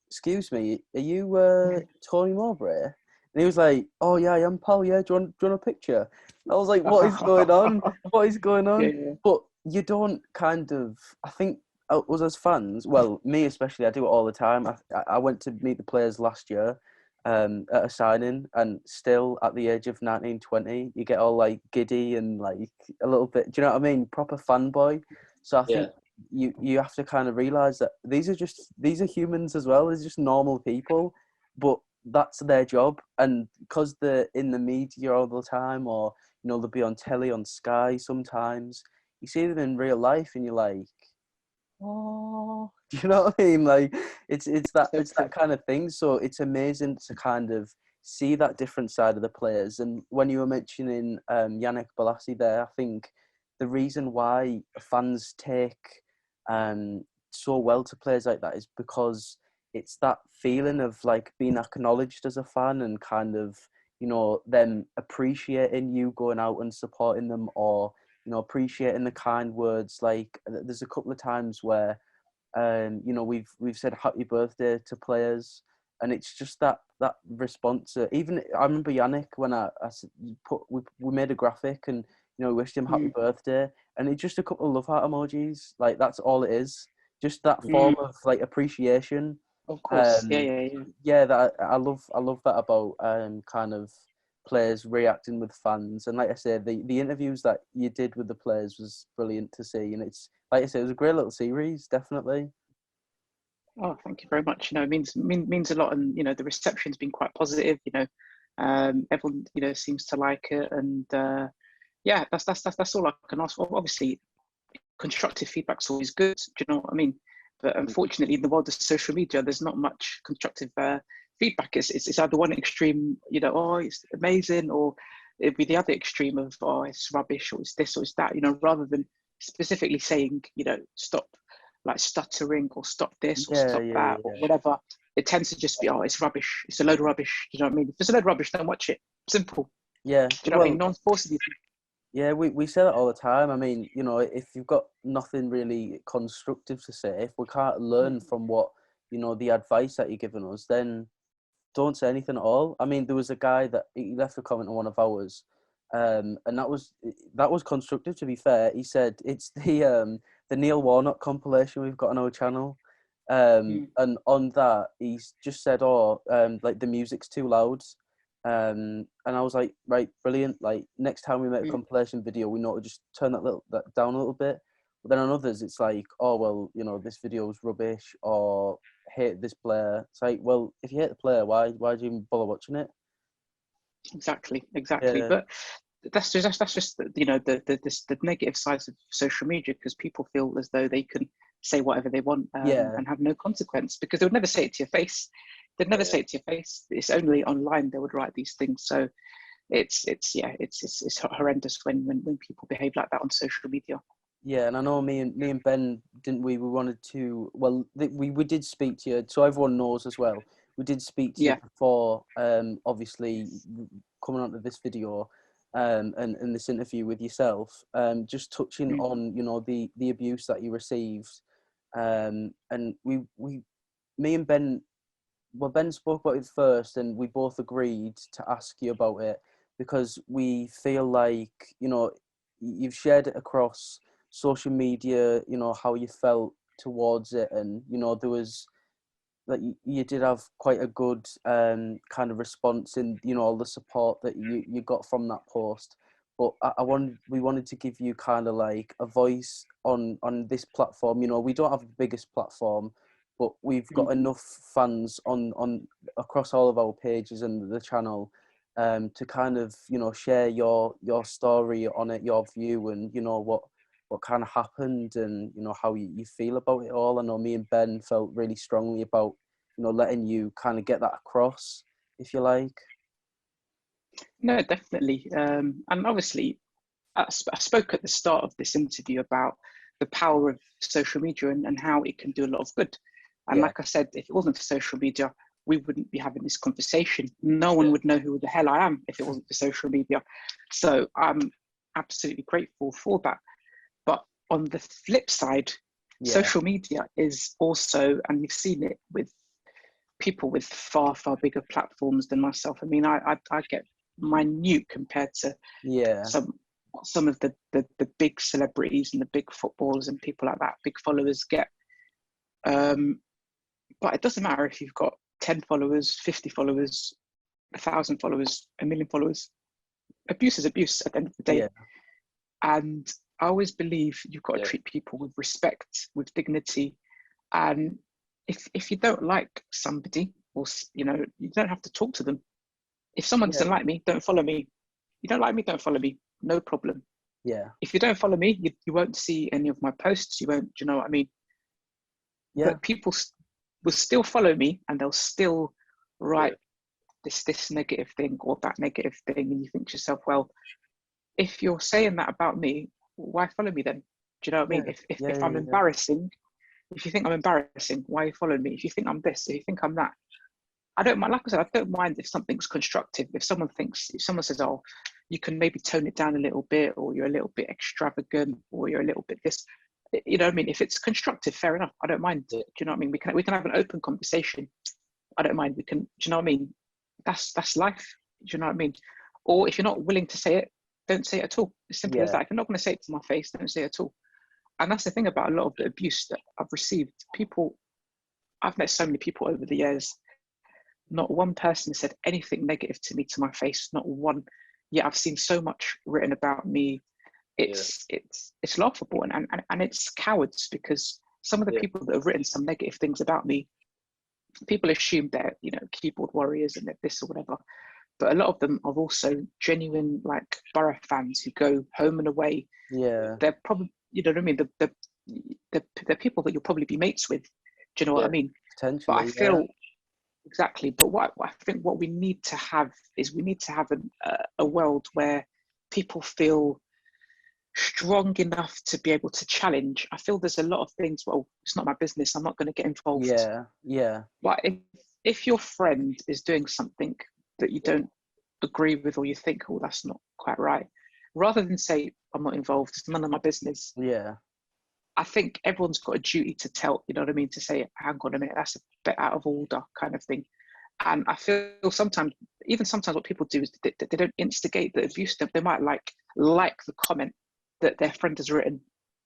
"Excuse me, are you Tony Mowbray?" And he was like, "Oh yeah, I am, pal. Yeah, do you want a picture?" I was like, "What is going on? What is going on?" Yeah. But you don't kind of. I think us as fans, well, me especially, I do it all the time. I went to meet the players last year. At a signing, and still at the age of 19, 20, you get all like giddy and like a little bit, do you know what I mean? Proper fanboy. So I think you have to kind of realise that these are humans as well. They're just normal people, but that's their job. And because they're in the media all the time, or, you know, they'll be on telly, on Sky sometimes, you see them in real life and you're like, oh, do you know what I mean? Like it's that kind of thing. So it's amazing to kind of see that different side of the players. And when you were mentioning Yannick Bolasie there, I think the reason why fans take so well to players like that is because it's that feeling of like being acknowledged as a fan, and kind of, you know, them appreciating you going out and supporting them, or, you know, appreciating the kind words. Like there's a couple of times where, you know, we've said happy birthday to players, and it's just that response. Even I remember Yannick when we made a graphic, and, you know, we wished him happy birthday, and it's just a couple of love heart emojis. Like that's all it is. Just that form of like appreciation. Of course, yeah. That I love that about kind of players reacting with fans. And like I said, the interviews that you did with the players was brilliant to see, and it's, like I said, it was a great little series, definitely. Oh, thank you very much. You know, it means a lot, and, you know, the reception's been quite positive. You know, everyone, you know, seems to like it, and yeah, that's all I can ask for. Obviously, constructive feedback's always good. Do you know what I mean? But unfortunately, in the world of social media, there's not much constructive feedback. It's either one extreme, you know, oh, it's amazing, or it'd be the other extreme of, oh, it's rubbish, or it's this, or it's that, you know, rather than specifically saying, you know, stop like stuttering, or stop this, or stop that, or whatever. It tends to just be, oh, it's rubbish. It's a load of rubbish. You know what I mean? If it's a load of rubbish, don't watch it. Simple. Yeah. Do you know what I mean? No one's forcing you. Yeah, we say that all the time. I mean, you know, if you've got nothing really constructive to say, if we can't learn from what, you know, the advice that you're giving us, then don't say anything at all. I mean, there was a guy that he left a comment on one of ours, and that was constructive. To be fair, he said it's the Neil Warnock compilation we've got on our channel, and on that he's just said, oh, like the music's too loud. And I was like, right, brilliant. Like next time we make a compilation video, we know to just turn that down a little bit. But then on others, it's like, oh well, you know, this video is rubbish, or hate this player. It's like, well, if you hate the player, why do you even bother watching it? Exactly. Yeah. But that's just you know the negative sides of social media, because people feel as though they can say whatever they want and have no consequence, because they would never say it to your face. They'd never say it to your face. It's only online they would write these things. So it's horrendous when people behave like that on social media. Yeah, and I know me and Ben, didn't we? We wanted to. Well, we did speak to you, so everyone knows as well. We did speak to you before, obviously coming onto this video, and this interview with yourself. Just touching on, you know, the abuse that you received, and me and Ben. Well, Ben spoke about it first, and we both agreed to ask you about it because we feel like, you know, you've shared it across social media, you know, how you felt towards it, and, you know, there was, like, you did have quite a good kind of response in, you know, all the support that you got from that post. But we wanted to give you kind of like a voice on this platform. You know, we don't have the biggest platform, but we've got enough fans on across all of our pages and the channel to kind of, you know, share your story on it, your view, and, you know, what kind of happened, and, you know, how you feel about it all. I know me and Ben felt really strongly about, you know, letting you kind of get that across, if you like. No, definitely. And obviously, I spoke at the start of this interview about the power of social media and how it can do a lot of good. And like I said, if it wasn't for social media, we wouldn't be having this conversation. No one would know who the hell I am if it wasn't for social media. So I'm absolutely grateful for that. But on the flip side, social media is also, and you've seen it with people with far, far bigger platforms than myself. I mean, I get minute compared to some of the big celebrities and the big footballers and people like that, big followers get. But it doesn't matter if you've got 10 followers, 50 followers, 1,000 followers, 1 million followers. Abuse is abuse at the end of the day. Yeah. And I always believe you've got to treat people with respect, with dignity. And if you don't like somebody, or, you know, you don't have to talk to them. If someone doesn't like me, don't follow me. You don't like me, don't follow me. No problem. Yeah. If you don't follow me, you won't see any of my posts. You won't, do you know what I mean? Yeah. But people will still follow me, and they'll still write this negative thing or that negative thing. And you think to yourself, well, if you're saying that about me, why follow me then? Do you know what I mean? If I'm embarrassing, if you think I'm embarrassing, why are you following me? If you think I'm this, if you think I'm that, I don't mind. Like I said, I don't mind if something's constructive. If someone says, oh, you can maybe tone it down a little bit, or you're a little bit extravagant, or you're a little bit this, you know what I mean? If it's constructive, fair enough. I don't mind. Do you know what I mean? We can have an open conversation. I don't mind. We can, do you know what I mean? That's life. Do you know what I mean? Or if you're not willing to say it, don't say it at all. As simple as that. If you're not going to say it to my face, don't say it at all. And that's the thing about a lot of the abuse that I've received. I've met so many people over the years. Not one person said anything negative to me to my face. Not one. Yeah, I've seen so much written about me. It's laughable, and it's cowards, because some of the people that have written some negative things about me, people assume they're, you know, keyboard warriors and they're this or whatever. But a lot of them are also genuine, like, Boro fans who go home and away. Yeah. They're you know what I mean, the people that you'll probably be mates with. Do you know what I mean? Potentially. But I feel exactly. But what I think what we need to have is we need to have a world where people feel strong enough to be able to challenge. I feel there's a lot of things, well, it's not my business, I'm not going to get involved. Yeah. But if your friend is doing something that you don't agree with, or you think, oh, that's not quite right, rather than say, I'm not involved, it's none of my business. Yeah. I think everyone's got a duty to tell, you know what I mean, to say, hang on a minute, that's a bit out of order kind of thing. And I feel sometimes what people do is they don't instigate the abuse. They might like the comment that their friend has written,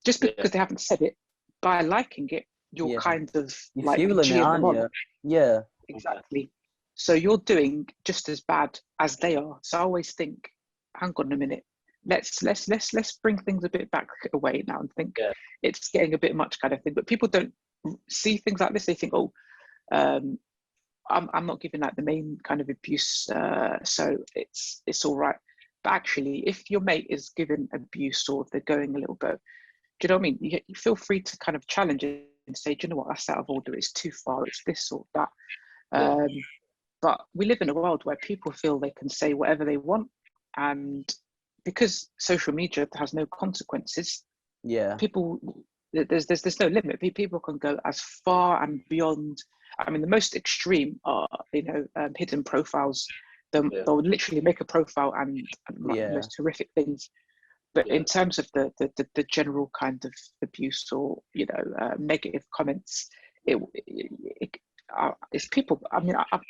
just because they haven't said it. By liking it, you're kind of you're like fueling it, aren't you? Yeah, exactly. So you're doing just as bad as they are. So I always think, hang on a minute, let's bring things a bit back away now and think it's getting a bit much kind of thing. But people don't see things like this. They think, oh, I'm not giving like the main kind of abuse, so it's all right. But actually, if your mate is giving abuse, or if they're going a little bit, do you know what I mean? You feel free to kind of challenge it and say, do you know what, that's out of order, it's too far, it's this or that. But we live in a world where people feel they can say whatever they want, and because social media has no consequences, people, there's no limit. People can go as far and beyond. I mean, the most extreme are, hidden profiles. They'll literally make a profile and like the most horrific things. But in terms of the general kind of abuse or negative comments, it's people. I mean, I've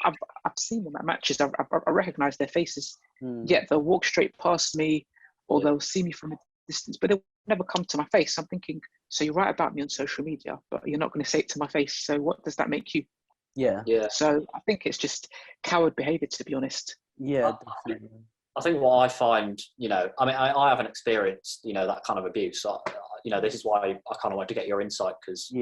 seen them at matches. I recognise their faces. Yet they'll walk straight past me, or they'll see me from a distance, but they'll never come to my face. I'm thinking, so you write about me on social media, but you're not going to say it to my face. So what does that make you? Yeah. So I think it's just coward behaviour, to be honest. Yeah, definitely. I think what I find, I mean, I haven't experienced, that kind of abuse. So, this is why I kind of want to get your insight, because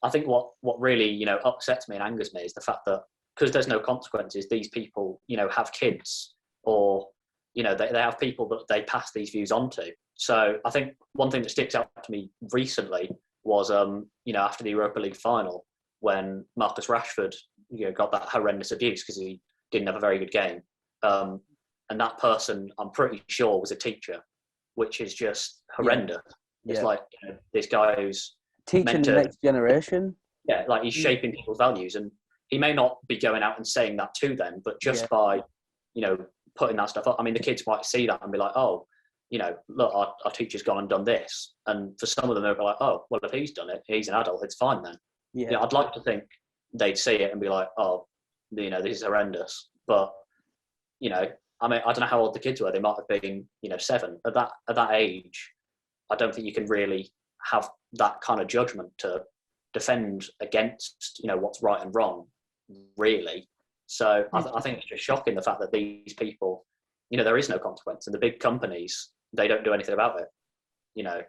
I think what really, upsets me and angers me is the fact that because there's no consequences, these people, have kids, or, they have people that they pass these views on to. So I think one thing that sticks out to me recently was, after the Europa League final, when Marcus Rashford, got that horrendous abuse because he didn't have a very good game. And that person, I'm pretty sure, was a teacher, which is just horrendous. It's like, this guy who's teaching the next generation. Yeah, like he's shaping people's values, and he may not be going out and saying that to them, but just by, putting that stuff up. I mean, the kids might see that and be like, oh, look, our teacher's gone and done this. And for some of them, they'll be like, oh, well, if he's done it, he's an adult, it's fine then. Yeah, I'd like to think they'd see it and be like, oh, this is horrendous. But, I mean, I don't know how old the kids were. They might have been, 7. At that age, I don't think you can really have that kind of judgment to defend against, what's right and wrong, really. So I think it's just shocking, the fact that these people, there is no consequence, and the big companies, they don't do anything about it. No,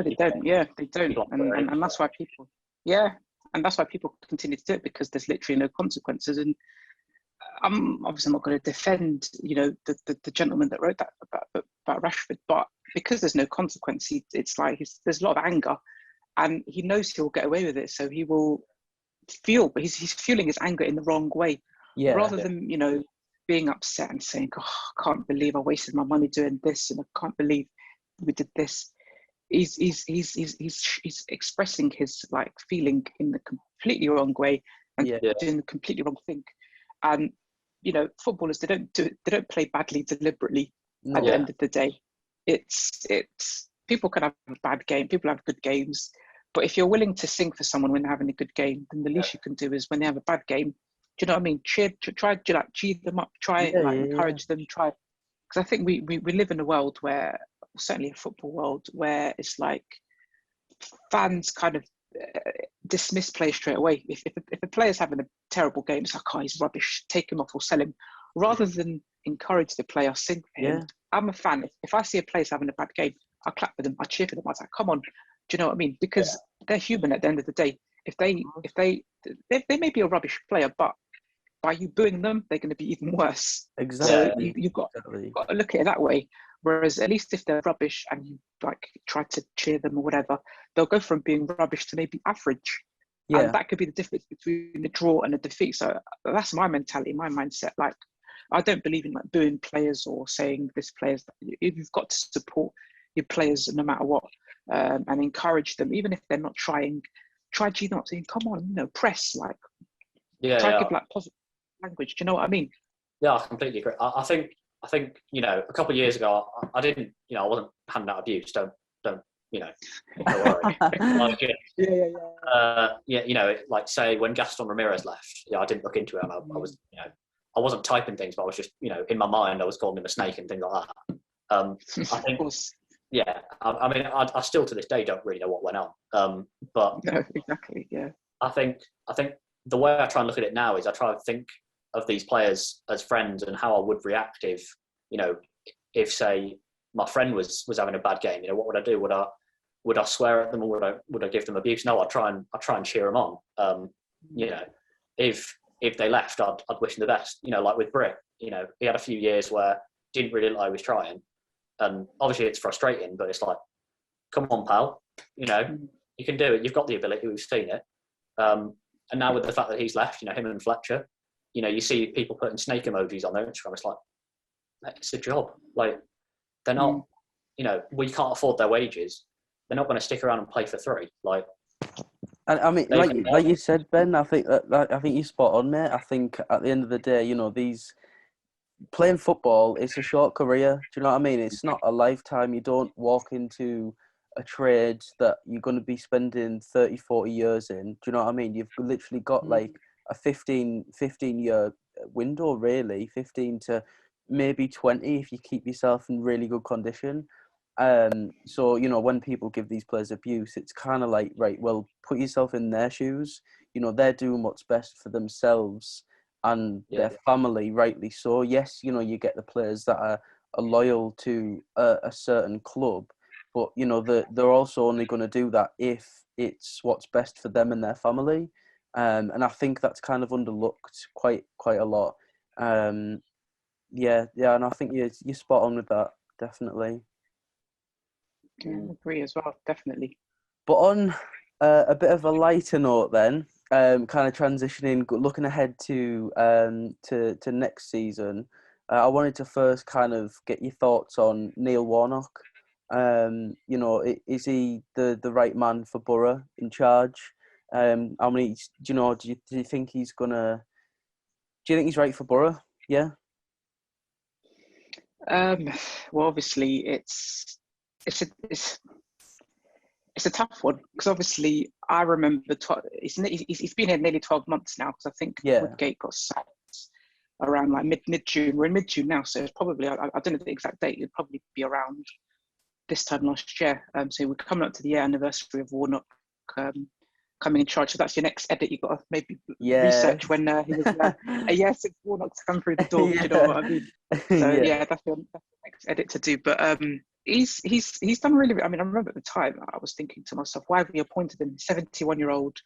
they don't. Yeah, they don't. And that's why people, and that's why people continue to do it, because there's literally no consequences. And I'm obviously not going to defend, the gentleman that wrote that about Rashford, but because there's no consequence, it's like there's a lot of anger, and he knows he'll get away with it, so he will feel, but he's fueling his anger in the wrong way. Rather than being upset and saying, oh, I can't believe I wasted my money doing this, and I can't believe we did this. He's expressing his like feeling in the completely wrong way and doing the completely wrong thing. And footballers, they don't play badly deliberately. At the end of the day, it's people can have a bad game, people have good games, but if you're willing to sing for someone when they're having a good game, then the least you can do is when they have a bad game, do you know what I mean? Try cheer them up, encourage them, because I think we live in a world where, certainly a football world, where it's like fans kind of dismiss players straight away. If a player's having a terrible game, it's like, oh, he's rubbish, take him off or sell him, rather than encourage the player, sing for him. I'm a fan. If I see a player's having a bad game, I'll clap for them, I'll cheer for them. I was like, come on, do you know what I mean? Because they're human at the end of the day. If they may be a rubbish player, but by you booing them, they're going to be even worse. Exactly. So you've got to look at it that way. Whereas at least if they're rubbish and you like try to cheer them or whatever, they'll go from being rubbish to maybe average. Yeah. And that could be the difference between the draw and a defeat. So that's my mentality, my mindset. Like, I don't believe in like booing players or saying this player's. You've got to support your players no matter what, and encourage them, even if they're not trying. Try not saying, come on, press, like, try to give like positive language. Do you know what I mean? Yeah, I completely agree. I think a couple of years ago, I didn't, I wasn't handing out abuse. Don't worry. Like, like say when Gaston Ramirez left, I didn't look into it, and I was, I wasn't typing things, but I was just, in my mind, I was calling him a snake and things like that. I think, I mean, I still to this day don't really know what went on. But no, exactly, yeah. I think the way I try and look at it now is I try to think of these players as friends and how I would react if say my friend was having a bad game. What would I do? Would I swear at them, or would I give them abuse? No, I'd try and cheer them on. If they left, I'd wish them the best. Like with Brick, he had a few years where didn't really look like he was trying, and obviously it's frustrating. But it's like, come on, pal, you can do it. You've got the ability. We've seen it. And now with the fact that he's left, him and Fletcher, you see people putting snake emojis on their Instagram. It's like, it's a job. Like, they're not, we can't afford their wages. They're not going to stick around and play for free. Like, and I mean, like you said, Ben, I think you're spot on there. I think at the end of the day, these playing football, it's a short career. Do you know what I mean? It's not a lifetime. You don't walk into a trade that you're going to be spending 30, 40 years in. Do you know what I mean? You've literally got like a 15 year window, really, 15 to maybe 20 if you keep yourself in really good condition. So, when people give these players abuse, it's kind of like, right, well, put yourself in their shoes. They're doing what's best for themselves and their family, rightly so. Yes, you get the players that are loyal to a certain club, but, they're also only going to do that if it's what's best for them and their family. And I think that's kind of underlooked quite a lot. And I think you're spot on with that, definitely. Yeah, I agree as well, definitely. But on a bit of a lighter note then, kind of transitioning, looking ahead to next season, I wanted to first kind of get your thoughts on Neil Warnock. Is he the right man for Boro in charge? How many? Do you think he's gonna? Do you think he's right for Boro? Yeah. Well, obviously, it's a tough one because obviously I remember he's been here nearly 12 months now because I think Woodgate got sacked around like mid June. We're in mid June now, so it's probably I don't know the exact date. It'd probably be around this time last year. So we're coming up to the year anniversary of Warnock coming in charge. So that's your next edit. You've got to maybe research when he was there. Yes, it's Warnock's come through the door. Do you know what I mean? So that's the next edit to do. But he's done really. I mean, I remember at the time I was thinking to myself, why have we appointed him? 71-year-old.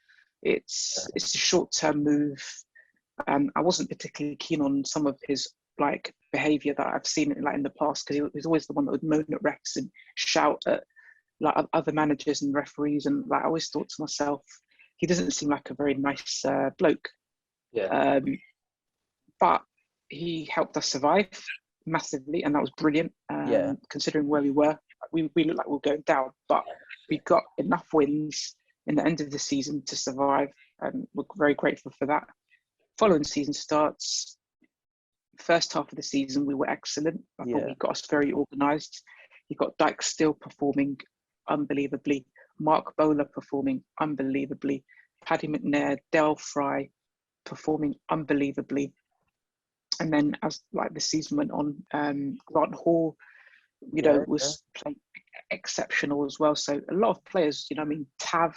It's a short-term move. I wasn't particularly keen on some of his like behaviour that I've seen in the past because he was always the one that would moan at refs and shout at like other managers and referees, and like I always thought to myself, he doesn't seem like a very nice bloke. Yeah. But he helped us survive massively, and that was brilliant. Considering where we were, we looked like we were going down, but we got enough wins in the end of the season to survive, and we're very grateful for that. Following season starts. First half of the season, we were excellent. I thought we got us very organised. You got Dyke still performing unbelievably. Mark Bowler performing unbelievably. Paddy McNair, Del Fry performing unbelievably. And then as like the season went on, Grant Hall, was playing exceptional as well. So a lot of players, Tav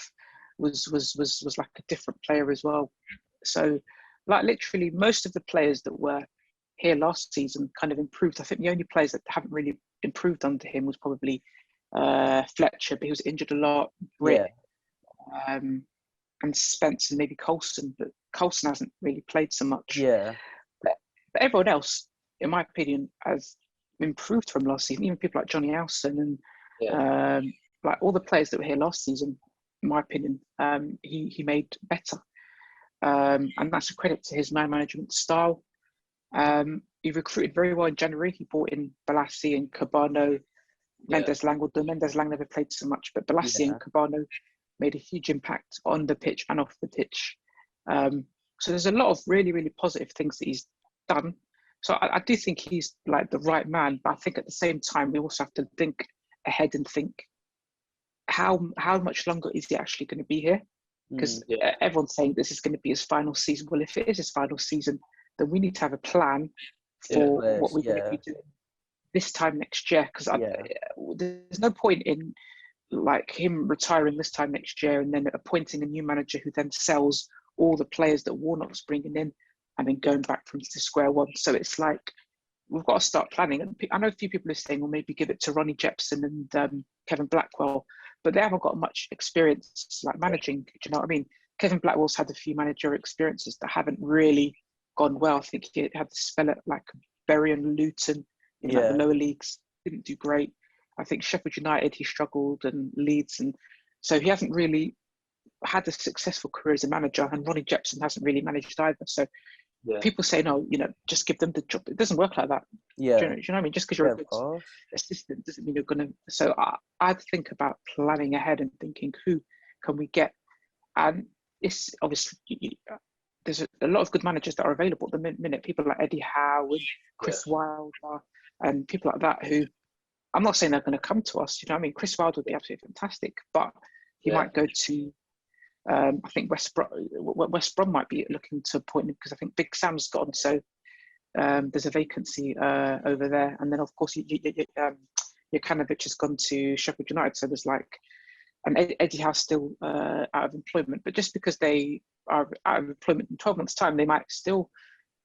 was like a different player as well. So like literally most of the players that were here last season kind of improved. I think the only players that haven't really improved under him was probably Fletcher, but he was injured a lot. Britt, and Spence and maybe Coulson, but Coulson hasn't really played so much. Yeah. But everyone else, in my opinion, has improved from last season. Even people like Johnny Alson and like all the players that were here last season, in my opinion, he made better. And that's a credit to his man management style. He recruited very well in January. He brought in Balassi and Cabano, Mendes Lang. Although Mendes Lang never played so much, but Balassi and Cabano made a huge impact on the pitch and off the pitch. So there's a lot of really, really positive things that he's done. So I do think he's like the right man, but I think at the same time we also have to think ahead and think how much longer is he actually going to be here? Because everyone's saying this is going to be his final season. Well, if it is his final season, then we need to have a plan for what we're going to be doing this time next year. Because there's no point in like him retiring this time next year and then appointing a new manager who then sells all the players that Warnock's bringing in and then going back from to square one. So it's like we've got to start planning. And I know a few people are saying, well, maybe give it to Ronnie Jepson and Kevin Blackwell, but they haven't got much experience like managing. Do you know what I mean? Kevin Blackwell's had a few managerial experiences that haven't really gone well. I think he had to spell it like Bury and Luton in like the lower leagues. Didn't do great. I think Sheffield United, he struggled, and Leeds. And so he hasn't really had a successful career as a manager, and Ronnie Jepson hasn't really managed either. So people say, no, just give them the job. It doesn't work like that. Yeah. Do you know what I mean? Just because you're a good assistant doesn't mean you're going to. So I'd think about planning ahead and thinking, who can we get? And it's obviously, there's a lot of good managers that are available at the minute. People like Eddie Howe and Chris Wilder and people like that who, I'm not saying they're going to come to us. You know what I mean? Chris Wilder would be absolutely fantastic, but he might go to, I think West Brom might be looking to appoint him because I think Big Sam's gone. So there's a vacancy over there. And then, of course, Jokanovic has gone to Sheffield United. So there's like, and Eddie Howe's still out of employment. But just because they are out of employment in 12 months' time, they might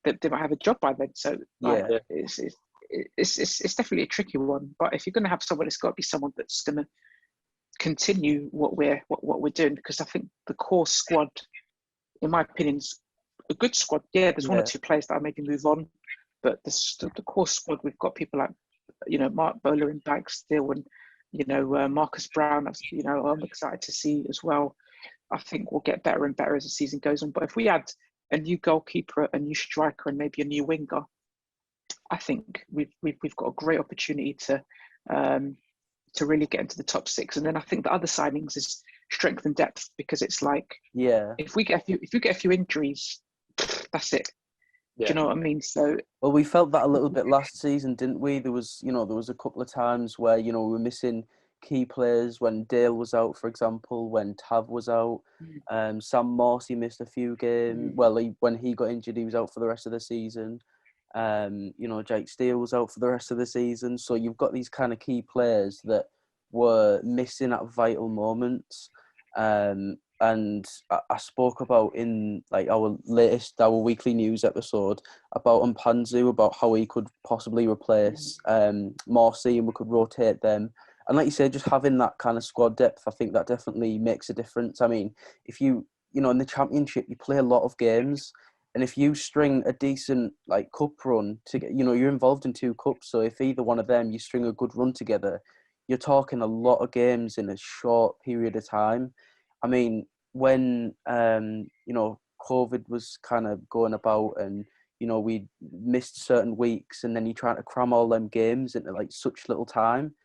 have a job by then. So it's definitely a tricky one. But if you're going to have someone, it's got to be someone that's going to continue what we're doing, because I think the core squad, in my opinion, is a good squad. Yeah, there's one or two players that are maybe move on, but the core squad, we've got people like Mark Bowler and Dyke still, and Marcus Brown. I'm excited to see as well. I think we'll get better and better as the season goes on. But if we add a new goalkeeper, a new striker, and maybe a new winger, I think we've got a great opportunity to really get into the top six. And then I think the other signings is strength and depth, because it's like, if we get a few injuries, that's it. Do you know what I mean? So we felt that a little bit last season, didn't we? There was a couple of times where we were missing key players when Dale was out, for example, when Tav was out. Sam Morsey missed a few games. Well, when he got injured, he was out for the rest of the season. Jake Steele was out for the rest of the season. So you've got these kind of key players that were missing at vital moments. And I spoke about in like our weekly news episode about Mpanzu, about how he could possibly replace Morsey, and we could rotate them. And like you said, just having that kind of squad depth, I think that definitely makes a difference. I mean, if in the Championship, you play a lot of games, and if you string a decent like cup run to get, you're involved in 2 cups. So if either one of them, you string a good run together, you're talking a lot of games in a short period of time. I mean, when COVID was kind of going about, and we missed certain weeks, and then you're trying to cram all them games into like such little time,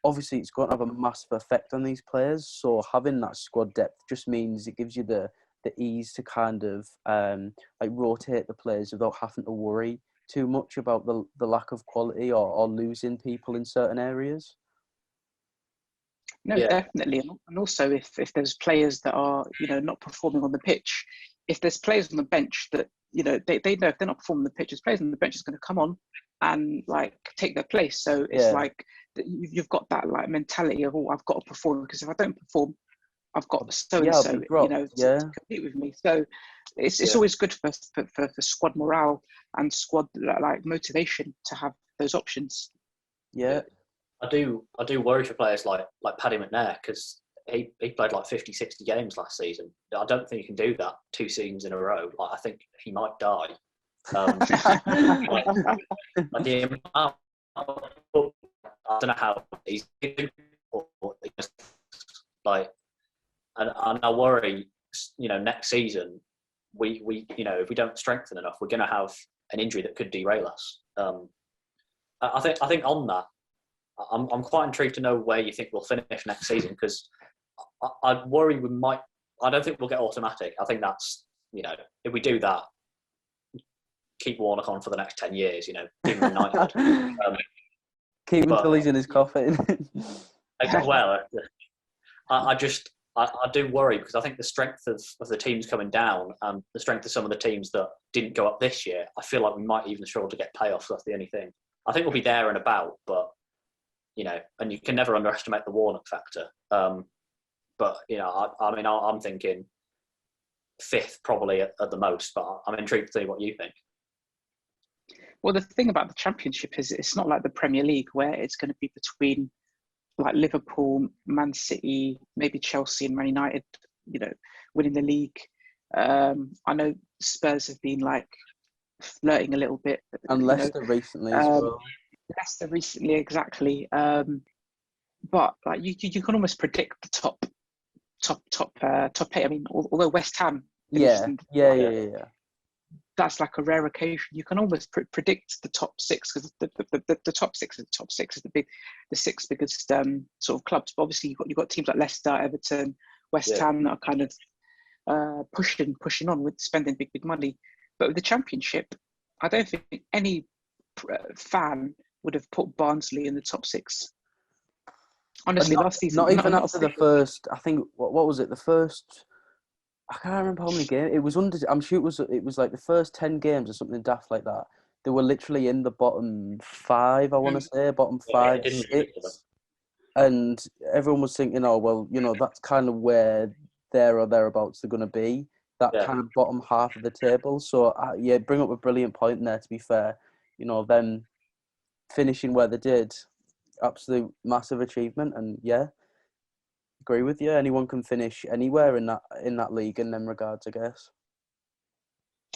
obviously it's going to have a massive effect on these players. So having that squad depth just means it gives you the ease to kind of rotate the players without having to worry too much about the lack of quality or losing people in certain areas. No, definitely. And also if there's players that are, not performing on the pitch, if there's players on the bench that, they know if they're not performing on the pitch, there's players on the bench is going to come on and like take their place. So it's like you've got that like mentality of, I've got to perform, because if I don't perform, I've got so-and-so, to compete with me. So it's always good for squad morale and squad like motivation to have those options. I do worry for players like Paddy McNair, because he played like 50, 60 games last season. I don't think he can do that 2 seasons in a row. Like, I think he might die. Like the amount I don't know how he's like, and I worry, next season we if we don't strengthen enough, we're going to have an injury that could derail us. I think on that, I'm quite intrigued to know where you think we'll finish next season, because I worry we might. I don't think we'll get automatic. I think that's if we do that, keep Warnock on for the next 10 years. Give him United. Keep him until he's in his coffin. Well, I do worry, because I think the strength of the teams coming down and the strength of some of the teams that didn't go up this year, I feel like we might even struggle to get payoffs. That's the only thing. I think we'll be there and about, but and you can never underestimate the Warnock factor. But I'm thinking 5th probably at the most, but I'm intrigued to see what you think. Well, the thing about the Championship is it's not like the Premier League, where it's going to be between like Liverpool, Man City, maybe Chelsea and Man United, winning the league. I know Spurs have been like flirting a little bit. And Leicester recently as well. Leicester recently, exactly. But like you can almost predict the top 8. I mean, although West Ham, Yeah. That's like a rare occasion. You can almost predict the top 6, because the top 6 is the 6 biggest sort of clubs. But obviously, you've got teams like Leicester, Everton, West Ham that are kind of pushing on with spending big money. But with the Championship, I don't think any fan would have put Barnsley in the top 6. Honestly, last season, not even after the first. I think what was it? The first. I can't remember how many games it was under. I'm sure it was like the first 10 games or something daft like that. They were literally in the bottom 5. I want to say bottom 5, 6, and everyone was thinking, oh well, that's kind of where there or thereabouts they're going to be. That kind of bottom half of the table. So bring up a brilliant point there. To be fair, them finishing where they did, absolute massive achievement, and agree with you. Anyone can finish anywhere in that league in them regards, I guess.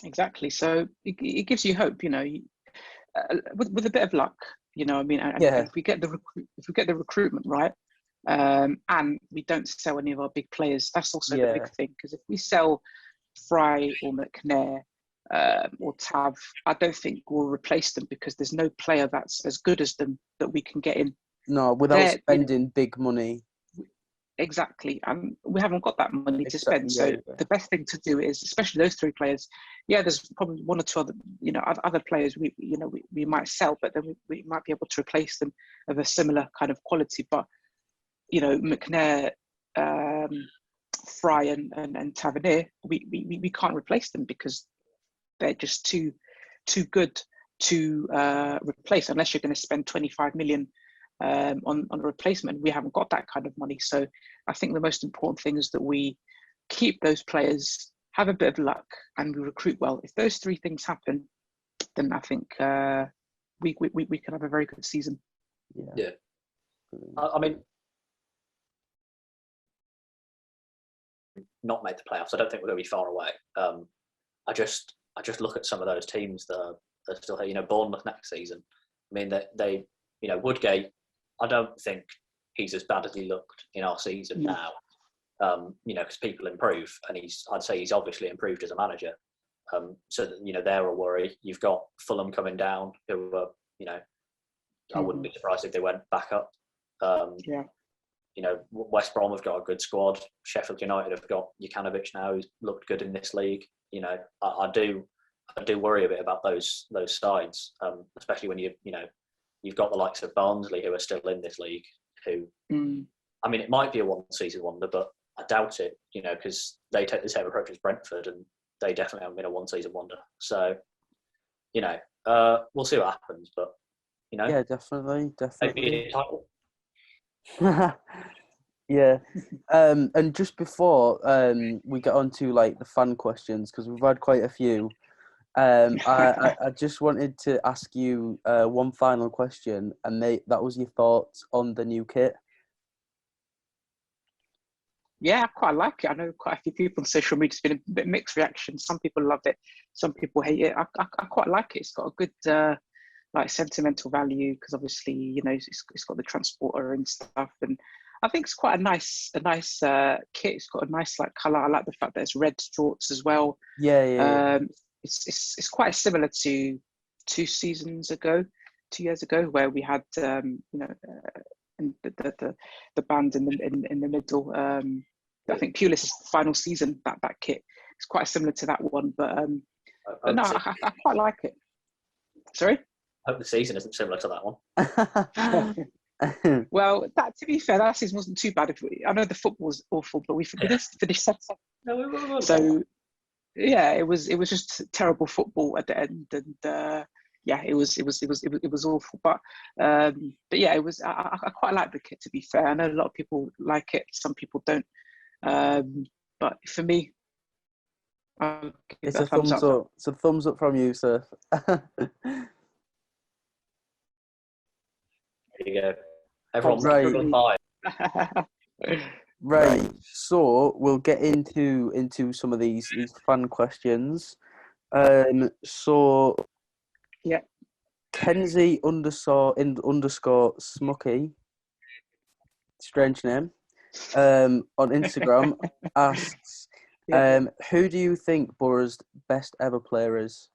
Exactly. So it gives you hope, with a bit of luck, I mean, and if we get the recruitment right, and we don't sell any of our big players, that's also the big thing. Because if we sell Fry or McNair or Tav, I don't think we'll replace them, because there's no player that's as good as them that we can get in. No, without spending big money. Exactly, and we haven't got that money to spend. So the best thing to do is, especially those 3 players. There's probably 1 or 2 other, other players we might sell, but then we might be able to replace them of a similar kind of quality. But McNair, Fry, and Tavernier, we can't replace them, because they're just too good to replace, unless you're going to spend 25 million. On a replacement. We haven't got that kind of money. So I think the most important thing is that we keep those players, have a bit of luck, and we recruit well. If those 3 things happen, then I think we can have a very good season. Yeah. I mean, not made the playoffs. I don't think we're going to be far away. I just look at some of those teams that are still here. Bournemouth next season. I mean, they Woodgate, I don't think he's as bad as he looked in our season now. Because people improve, and I'd say he's obviously improved as a manager. So that, they're a worry. You've got Fulham coming down, who are, I wouldn't be surprised if they went back up. West Brom have got a good squad. Sheffield United have got Jukanovic now, who's looked good in this league. I do worry a bit about those sides, especially when you've got the likes of Barnsley, who are still in this league, who, I mean, it might be a one-season wonder, but I doubt it, because they take the same approach as Brentford, and they definitely haven't been a one-season wonder. So, we'll see what happens, but, Yeah, definitely. Maybe a title. Yeah. And just before we get on to, like, the fan questions, because we've had quite a few, I just wanted to ask you one final question, and that was your thoughts on the new kit. Yeah, I quite like it. I know quite a few people on social media. It's been a bit mixed reaction. Some people love it, some people hate it. I quite like it. It's got a good like sentimental value because obviously it's got the transporter and stuff, and I think it's quite a nice kit. It's got a nice like color. I like the fact that it's red jorts as well. Yeah. It's quite similar to 2 years ago, where we had and the band in the middle. I think Pulis' final season, that kit is quite similar to that one, but no, I quite like it. Sorry. I hope the season isn't similar to that one. Well, that to be fair, that season wasn't too bad. I know the football was awful, but we finished second. So yeah, it was just terrible football at the end, and yeah, it was awful. But yeah, it was. I quite like the kit. To be fair, I know a lot of people like it. Some people don't. But for me, I'll give It's it a thumbs up. It's a thumbs up from Yusuf. There you go. Everyone's right. Right. So we'll get into some of these fun questions. So yeah. Kenzie __ Smucky, strange name, on Instagram asks, who do you think Boro's best ever player is?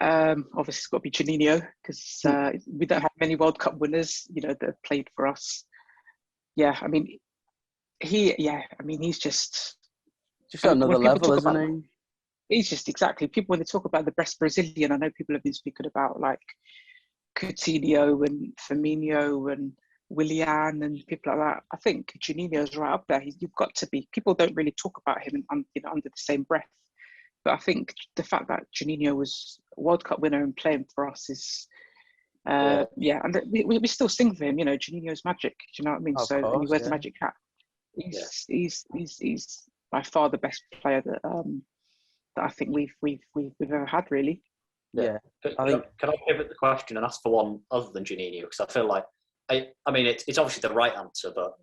Obviously it's got to be Juninho because we don't have many World Cup winners, that have played for us. Yeah, I mean, he's just at another level, isn't he? He's just exactly. People, when they talk about the best Brazilian, I know people have been speaking about like Coutinho and Firmino and Willian and people like that. I think Juninho's right up there. You've got to be. People don't really talk about him under the same breath. But I think the fact that Juninho was a World Cup winner and playing for us is, and we still sing for him. Juninho's magic. Do you know what I mean? Of course, and he wears the magic hat. He's by far the best player that I think we've ever had, really. Yeah. Can I pivot the question and ask for one other than Juninho? Because I feel like I mean it's obviously the right answer, but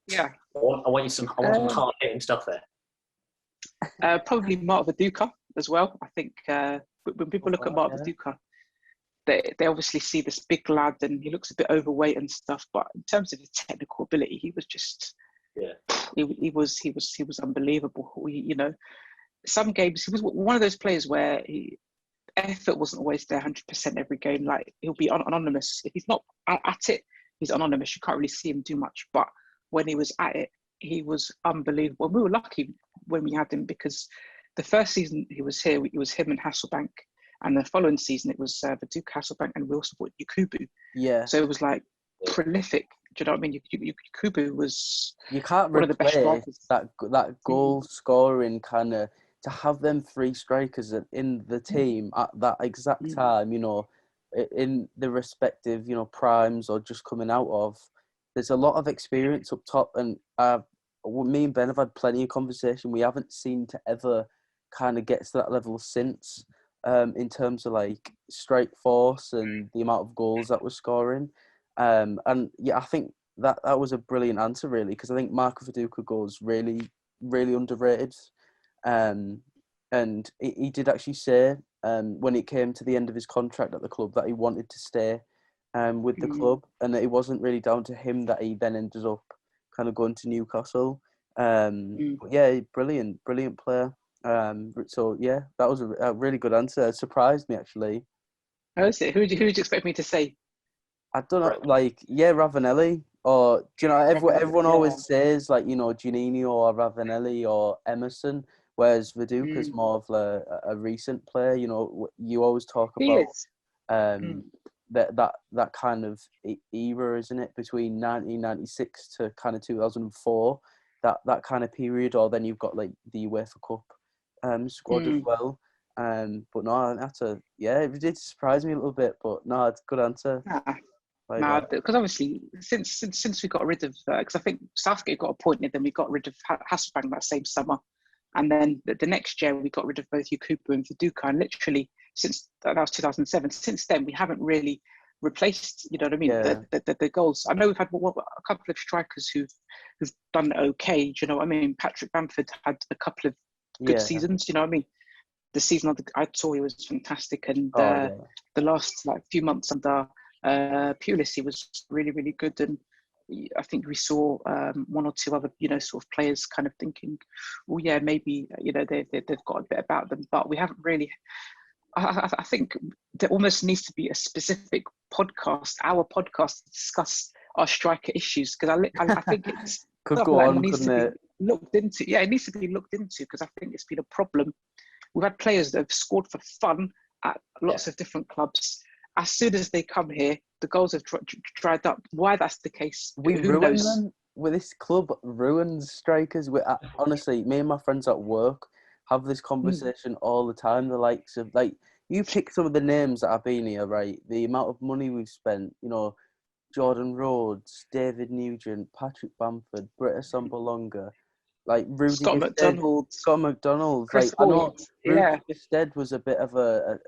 yeah. I want some hard hitting stuff there. Probably Mark Viduka as well. I think when people look at Mark Viduka, they obviously see this big lad and he looks a bit overweight and stuff. But in terms of his technical ability, he was just he was unbelievable. Some games he was one of those players where effort wasn't always there 100% every game. Like he'll be anonymous if he's not at it. He's anonymous. You can't really see him do much, but when he was at it, he was unbelievable. We were lucky when we had him because the first season he was here, it was him and Hasselbank, and the following season it was Viduka, Hasselbank, and we also bought Yakubu. Yeah. So it was like prolific. Do you know what I mean? Yakubu was you can't one of the best strikers. that goal scoring kind of to have them three strikers in the team at that exact time. In the respective primes or just coming out of. There's a lot of experience up top, and me and Ben have had plenty of conversation. We haven't seemed to ever kind of get to that level since, in terms of like strike force and the amount of goals that we're scoring. And yeah, I think that was a brilliant answer, really, because I think Marco Viduka goes really, really underrated. And he did actually say when it came to the end of his contract at the club that he wanted to stay with the club, and that it wasn't really down to him that he then ended up kind of going to Newcastle. But yeah, brilliant player. So yeah, that was a really good answer. It surprised me, actually. How is it? Who would you expect me to say? I don't know, Ravanelli, or do you know everyone always says Juninho or Ravanelli or Emerson, whereas Viduka's more of a recent player. You always talk about that kind of era, isn't it, between 1996 to kind of 2004, that kind of period, or then you've got like the UEFA Cup squad as well. But no, it did surprise me a little bit, but no, it's a good answer. Because obviously since we got rid of, because I think Southgate got appointed, then we got rid of Hasselbank that same summer, and then the next year we got rid of both Yakubu and Viduka, and literally since that was 2007. Since then we haven't really replaced. You know what I mean? Yeah. The goals. I know we've had a couple of strikers who've done okay. Do you know what I mean? Patrick Bamford had a couple of good Yeah. seasons. You know what I mean? The season I saw, he was fantastic, and Oh, yeah. the last few months under Pulis, he was really, really good. And I think we saw one or two other, sort of players kind of thinking, well, yeah, maybe they've got a bit about them, but we haven't really. I think there almost needs to be a specific podcast, our podcast, to discuss our striker issues, because I think it's Could go on, needs couldn't to it? be looked into. Yeah, it needs to be looked into, because I think it's been a problem. We've had players that have scored for fun at lots of different clubs. As soon as they come here, the goals have dried up. Why that's the case, We who ruin knows? them. With this club ruins strikers. Honestly, me and my friends at work have this conversation all the time. The likes of, like, you pick some of the names that have been here, right? The amount of money we've spent, Jordan Rhodes, David Nugent, Patrick Bamford, Britta Sambolonga, like Rudy Scott Gestead, McDonald, Scott McDonald. Chris Like, I know Hoyt, Rudy Gestead was a bit of a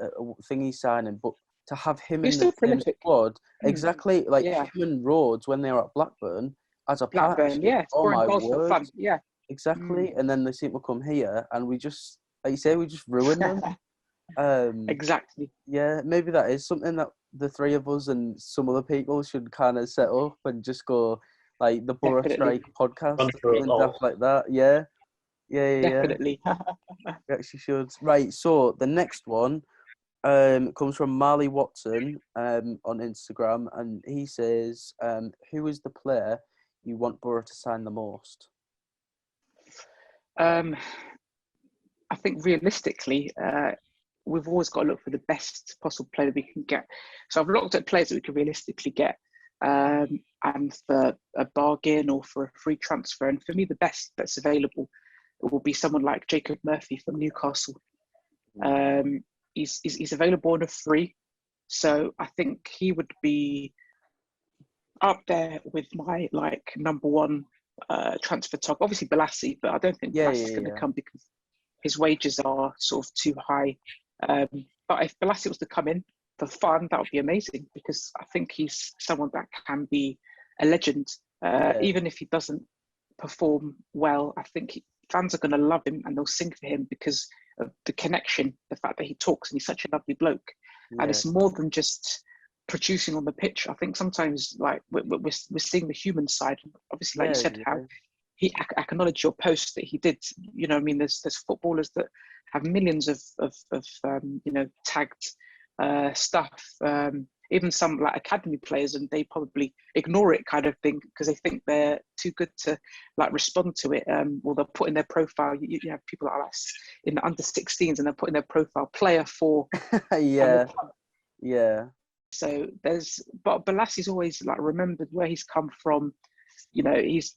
thingy signing, but to have him he's in the still same prolific. squad, exactly, like Yeah, him and Rhodes when they were at Blackburn as a Blackburn, partnership. Oh scoring my goals for word! fun. Yeah. Exactly, and then they seem to come here, and we just, like you say, we just ruin them. Exactly. Yeah, maybe that is something that the three of us and some other people should kind of set up and just go, like, the Boro Definitely. Strike podcast Run or through it something all. daft like that. Yeah. Definitely. We actually should. Right, so the next one comes from Marley Watson on Instagram, and he says, who is the player you want Boro to sign the most? I think realistically, we've always got to look for the best possible player we can get. So I've looked at players that we can realistically get, and for a bargain or for a free transfer. And for me, the best that's available will be someone like Jacob Murphy from Newcastle. He's available on a free, so I think he would be up there with my number one transfer talk. Obviously Balassi, but I don't think Balassi's going to come because his wages are sort of too high. But if Balassi was to come in for fun, that would be amazing, because I think he's someone that can be a legend. Even if he doesn't perform well, I think fans are going to love him and they'll sing for him because of the connection, the fact that he talks, and he's such a lovely bloke. And it's more than just producing on the pitch. I think sometimes we're seeing the human side. Obviously, like you said, how he acknowledged your post that he did. You know, I mean, there's footballers that have millions of tagged stuff. Even some like academy players, and they probably ignore it, kind of thing, because they think they're too good to respond to it. Or they'll put in their profile. You have people like us in the under 16s, and they're putting their profile player for. So but Balassi's always remembered where he's come from. You know, he's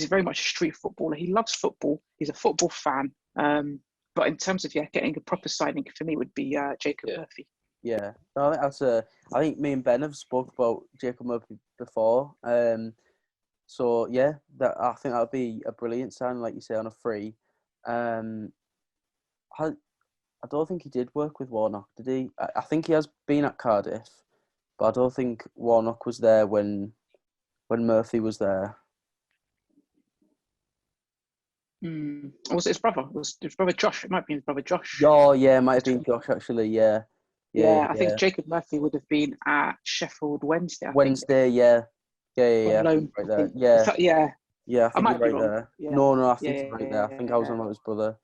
very much a street footballer. He loves football. He's a football fan. But in terms of getting a proper signing, for me would be Jacob Murphy. Yeah, no, I think I think me and Ben have spoke about Jacob Murphy before. So yeah, I think that would be a brilliant sign, like you say, on a free. I don't think he did work with Warnock, did he? I think he has been at Cardiff, but I don't think Warnock was there when Murphy was there. Was it his brother? Was his brother Josh? It might be his brother Josh. Oh yeah, it might have been Josh actually. Yeah. I think Jacob Murphy would have been at Sheffield Wednesday. I think. Yeah. On loan, right there. Yeah, I think might you're be right wrong. there. Yeah. No, I think you're right there. I think I was on about his brother.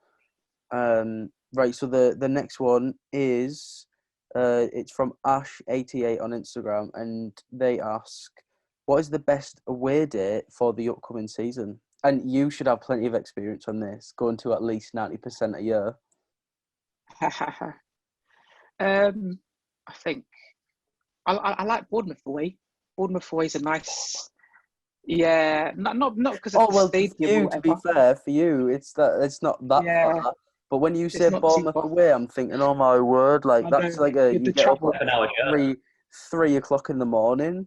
Right, so the next one is it's from Ash88 on Instagram, and they ask, what is the best away day for the upcoming season? And you should have plenty of experience on this, going to at least 90% a year. I think I like Bournemouth away. Bournemouth away is a nice. Yeah, not because of the stadium or whatever. To be fair, for you, it's not that far. But when you say Bournemouth away, I'm thinking, oh my word, that's like you get up at 3 o'clock in the morning.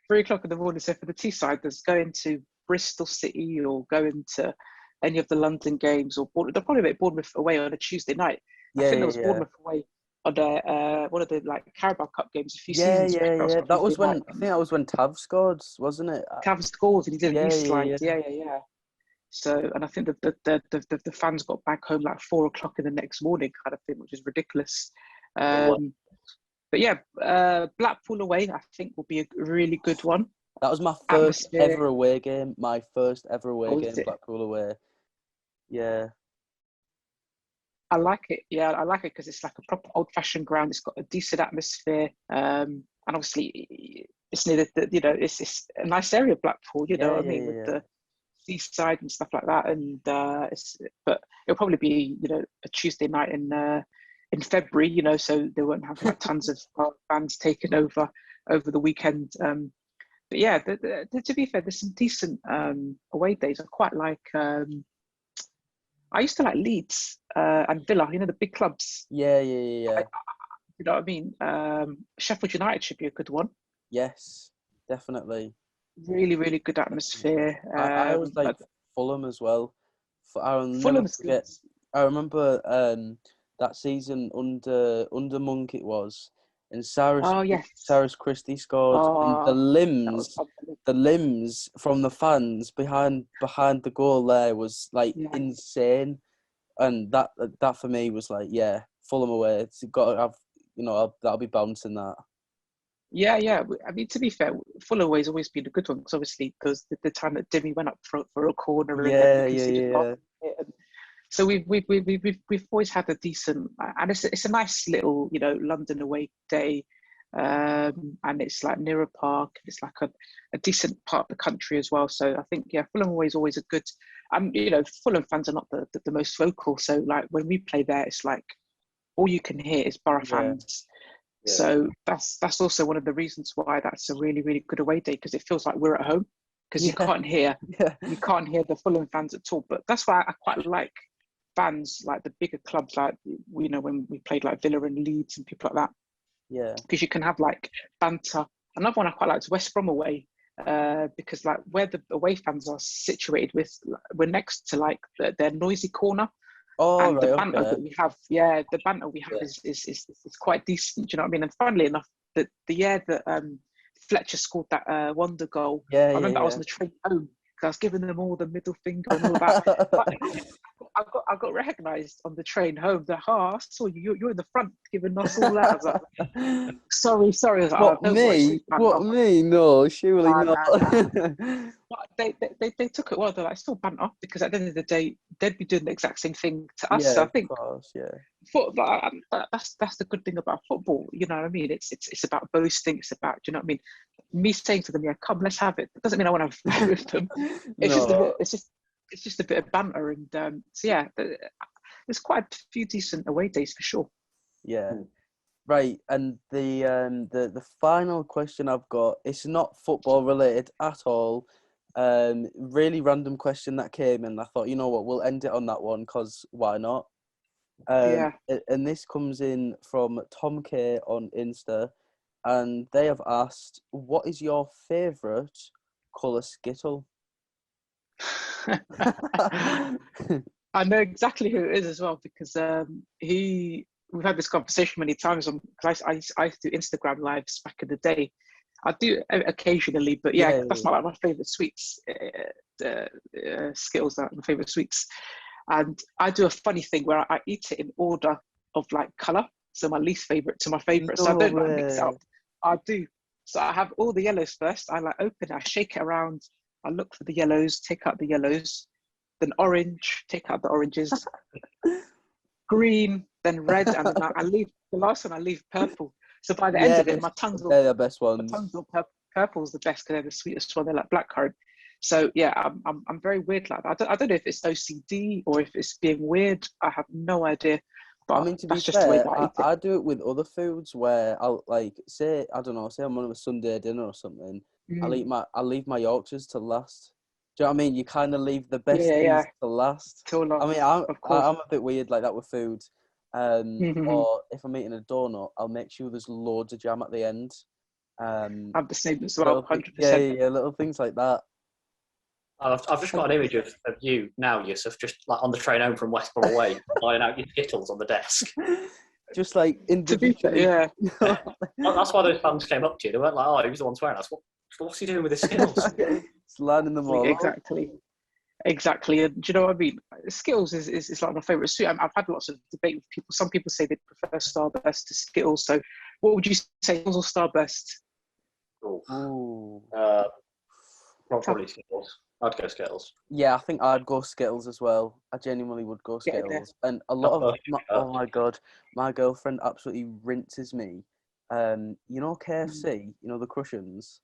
3 o'clock in the morning. So for the Teesside, there's going to Bristol City or going to any of the London games, or they'll probably make Bournemouth away on a Tuesday night. I think there was Bournemouth away on their one of the like Carabao Cup games a few Yeah, seasons back. yeah. That was when, Like, I think that was when Tav scored, wasn't it? Tav scored and he did a Yeah, knee yeah, slide. yeah. Yeah. So, and I think the fans got back home like 4 o'clock in the next morning, kind of thing, which is ridiculous. But yeah, Blackpool away, I think, will be a really good one. That was my first Atmosphere. ever away game. My first ever away Oh, game, is it? Blackpool away. Yeah. I like it. Yeah, I like it because it's like a proper old-fashioned ground. It's got a decent atmosphere, and obviously it's near it's a nice area, Blackpool. You know Yeah, what I yeah, mean, with yeah. the seaside and stuff like that. And but it'll probably be a Tuesday night in February. So they won't have like tons of fans taking over the weekend. But yeah, to be fair, there's some decent away days. I quite like. I used to like Leeds and Villa, the big clubs. Yeah, yeah, yeah, yeah. You know what I mean? Sheffield United should be a good one. Yes, definitely. Really, really good atmosphere. I always like Like Fulham as well. I'll never Fulham's good. forget. I remember that season under Monk it was, and Oh yes. Cyrus Christie scored, and Oh, that was unbelievable. the limbs from the fans behind the goal there was like Yeah. insane, and that for me was like, yeah, Fulham away. It's got to have, that'll be bouncing that. Yeah. I mean, to be fair, Fulham has always been a good one because obviously because the time that Dimmy went up for a corner and then we conceded last minute. And so we've always had a decent, and it's a nice little London away day, and it's like near a park. It's like a decent part of the country as well. So I think Fulham always a good. Fulham fans are not the most vocal. So like when we play there, it's like all you can hear is Boro fans. Yeah. So that's also one of the reasons why that's a really, really good away day because it feels like we're at home because you can't hear the Fulham fans at all. But that's why I quite like fans like the bigger clubs like when we played like Villa and Leeds and people like that. Yeah. Because you can have like banter. Another one I quite like is West Brom away because like where the away fans are situated we're next to like their noisy corner. Oh, And right, the banter okay. that we have, is quite decent. Do you know what I mean? And funnily enough, the year that Fletcher scored that wonder goal, Yeah, I remember I was yeah, on the train home because I was giving them all the middle finger and all that. But I got recognised on the train home. I saw you. You're in the front giving us all that. I was like, sorry. I was like, What, don't worry, me? sweet man. What, me? No, surely Nah. not. But they took it well. They're like still banter because at the end of the day, they'd be doing the exact same thing to us. Yeah, So I think of course, yeah. football, that's the good thing about football. You know what I mean? It's about boasting. It's about, you know what I mean? Me saying to them, yeah, come, let's have it. It doesn't mean I want to have it with them. It's just a No. bit. It's just a bit of banter, and so yeah, there's quite a few decent away days for sure. Yeah. Right, and the final question I've got, it's not football related at all. Really random question that came, and I thought, you know what, we'll end it on that one because why not? Yeah. And this comes in from Tom K on Insta, and they have asked, what is your favourite colour skittle? I know exactly who it is as well because we've had this conversation many times because I used to do Instagram lives back in the day. I do occasionally, but yeah, that's not like my favourite sweets. Skittles are my favourite sweets, and I do a funny thing where I eat it in order of like colour, so my least favourite to my favourite. So I don't like mix it up. I do. So I have all the yellows first. I like open it, I shake it around. I look for the yellows, take out the yellows, then orange, take out the oranges, green, then red, and then I leave the last one. I leave purple. So by the end of it, my tongue's all, they're the best ones. my tongue's all purple's the best because they're the sweetest one. They're like blackcurrant. So yeah, I'm very weird like that. I don't know if it's OCD or if it's being weird. I have no idea. But I mean, to be that's just the way fair, that I eat it. I do it with other foods where I'll say I'm on a Sunday dinner or something. I'll leave my Yorkshires to last. Do you know what I mean? You kind of leave the best things to last. Till last, I mean, of course. I'm a bit weird like that with food. Or if I'm eating a donut, I'll make sure there's loads of jam at the end. I'm the same as well, 100%. Yeah, little things like that. I've just got an image of you now, Yusuf, just like on the train home from West Brom away, lining out your Skittles on the desk. just like To be fair, individually. yeah. That's why those fans came up to you. They weren't like, "Oh, who's the one swearing?" That's what's he doing with his skills? It's lining them all up. Exactly. And do you know what I mean? Skittles is like my favourite sweet. I've had lots of debate with people. Some people say they prefer Starburst to Skittles. So what would you say, Skittles or Starburst? Ooh. Probably Skittles. I'd go Skittles. Yeah, I think I'd go Skittles as well. I genuinely would go Get in there. Skittles. And a lot of oh my god, my girlfriend absolutely rinses me. You know KFC, you know the Crushins.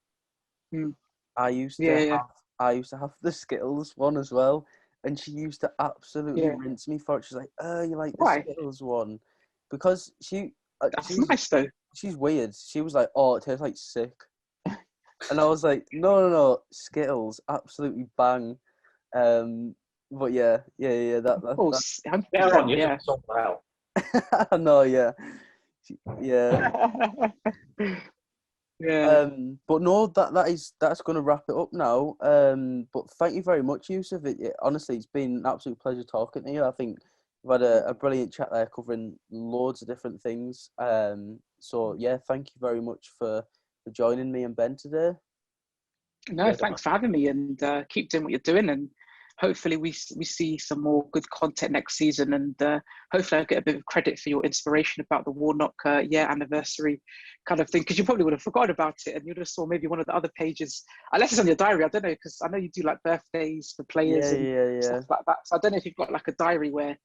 Mm. I used to Yeah. have the Skittles one as well, and she used to absolutely Yeah. rinse me for it. She's like, you like the Why? Skittles one?" Because That's nice though. she's weird. She was like, "Oh, it tastes like sick," and I was like, "No, Skittles, absolutely bang." But yeah. Of course, They're on 100%. you Yeah. to sort that out. No, yeah. Yeah. But no, that's going to wrap it up now. But thank you very much, Yusuf. Honestly, it's been an absolute pleasure talking to you. I think we've had a brilliant chat there, covering loads of different things. So yeah, thank you very much for joining me and Ben today. No, thanks for having me, and keep doing what you're doing, and hopefully we see some more good content next season, and hopefully I get a bit of credit for your inspiration about the Warnock year anniversary kind of thing, because you probably would have forgotten about it, and you'd have saw maybe one of the other pages, unless it's on your diary. I don't know, because I know you do like birthdays for players and stuff like that. So I don't know if you've got like a diary where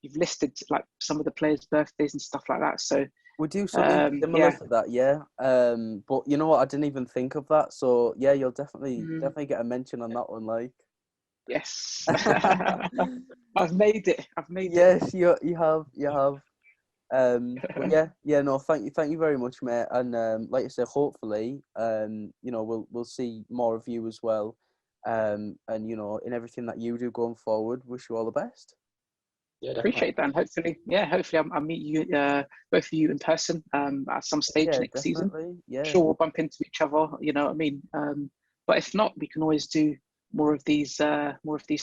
you've listed like some of the players' birthdays and stuff like that. So we do something similar to that, yeah. But you know what? I didn't even think of that. So yeah, you'll definitely get a mention on that one, like. Yes. I've made it. Yes, you have. But no, thank you very much, mate. And like I said, hopefully, we'll see more of you as well. And in everything that you do going forward, wish you all the best. Yeah, appreciate that. And hopefully I'll meet you, both of you in person, at some stage next season. Yeah. Sure, we'll bump into each other. You know what I mean? But if not, we can always do more of these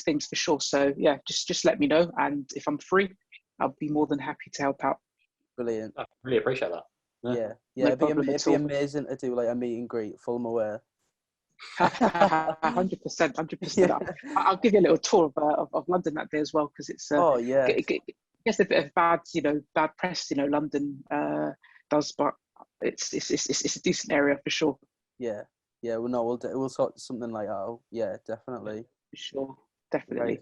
things for sure. So yeah, just let me know, and if I'm free, I'll be more than happy to help out. Brilliant. I really appreciate that. Yeah. No it'd be all. amazing to do like a meet and greet, Fulham aware. 100%. I'll give you a little tour of London that day as well, because it's it gets a bit of bad press, London does, but it's a decent area for sure. Yeah. Well, no, we'll sort something like that out. Yeah, definitely. For sure, definitely.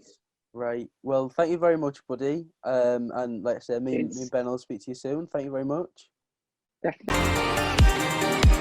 Right. Well, thank you very much, buddy. And like I said, me and Ben will speak to you soon. Thank you very much. Definitely.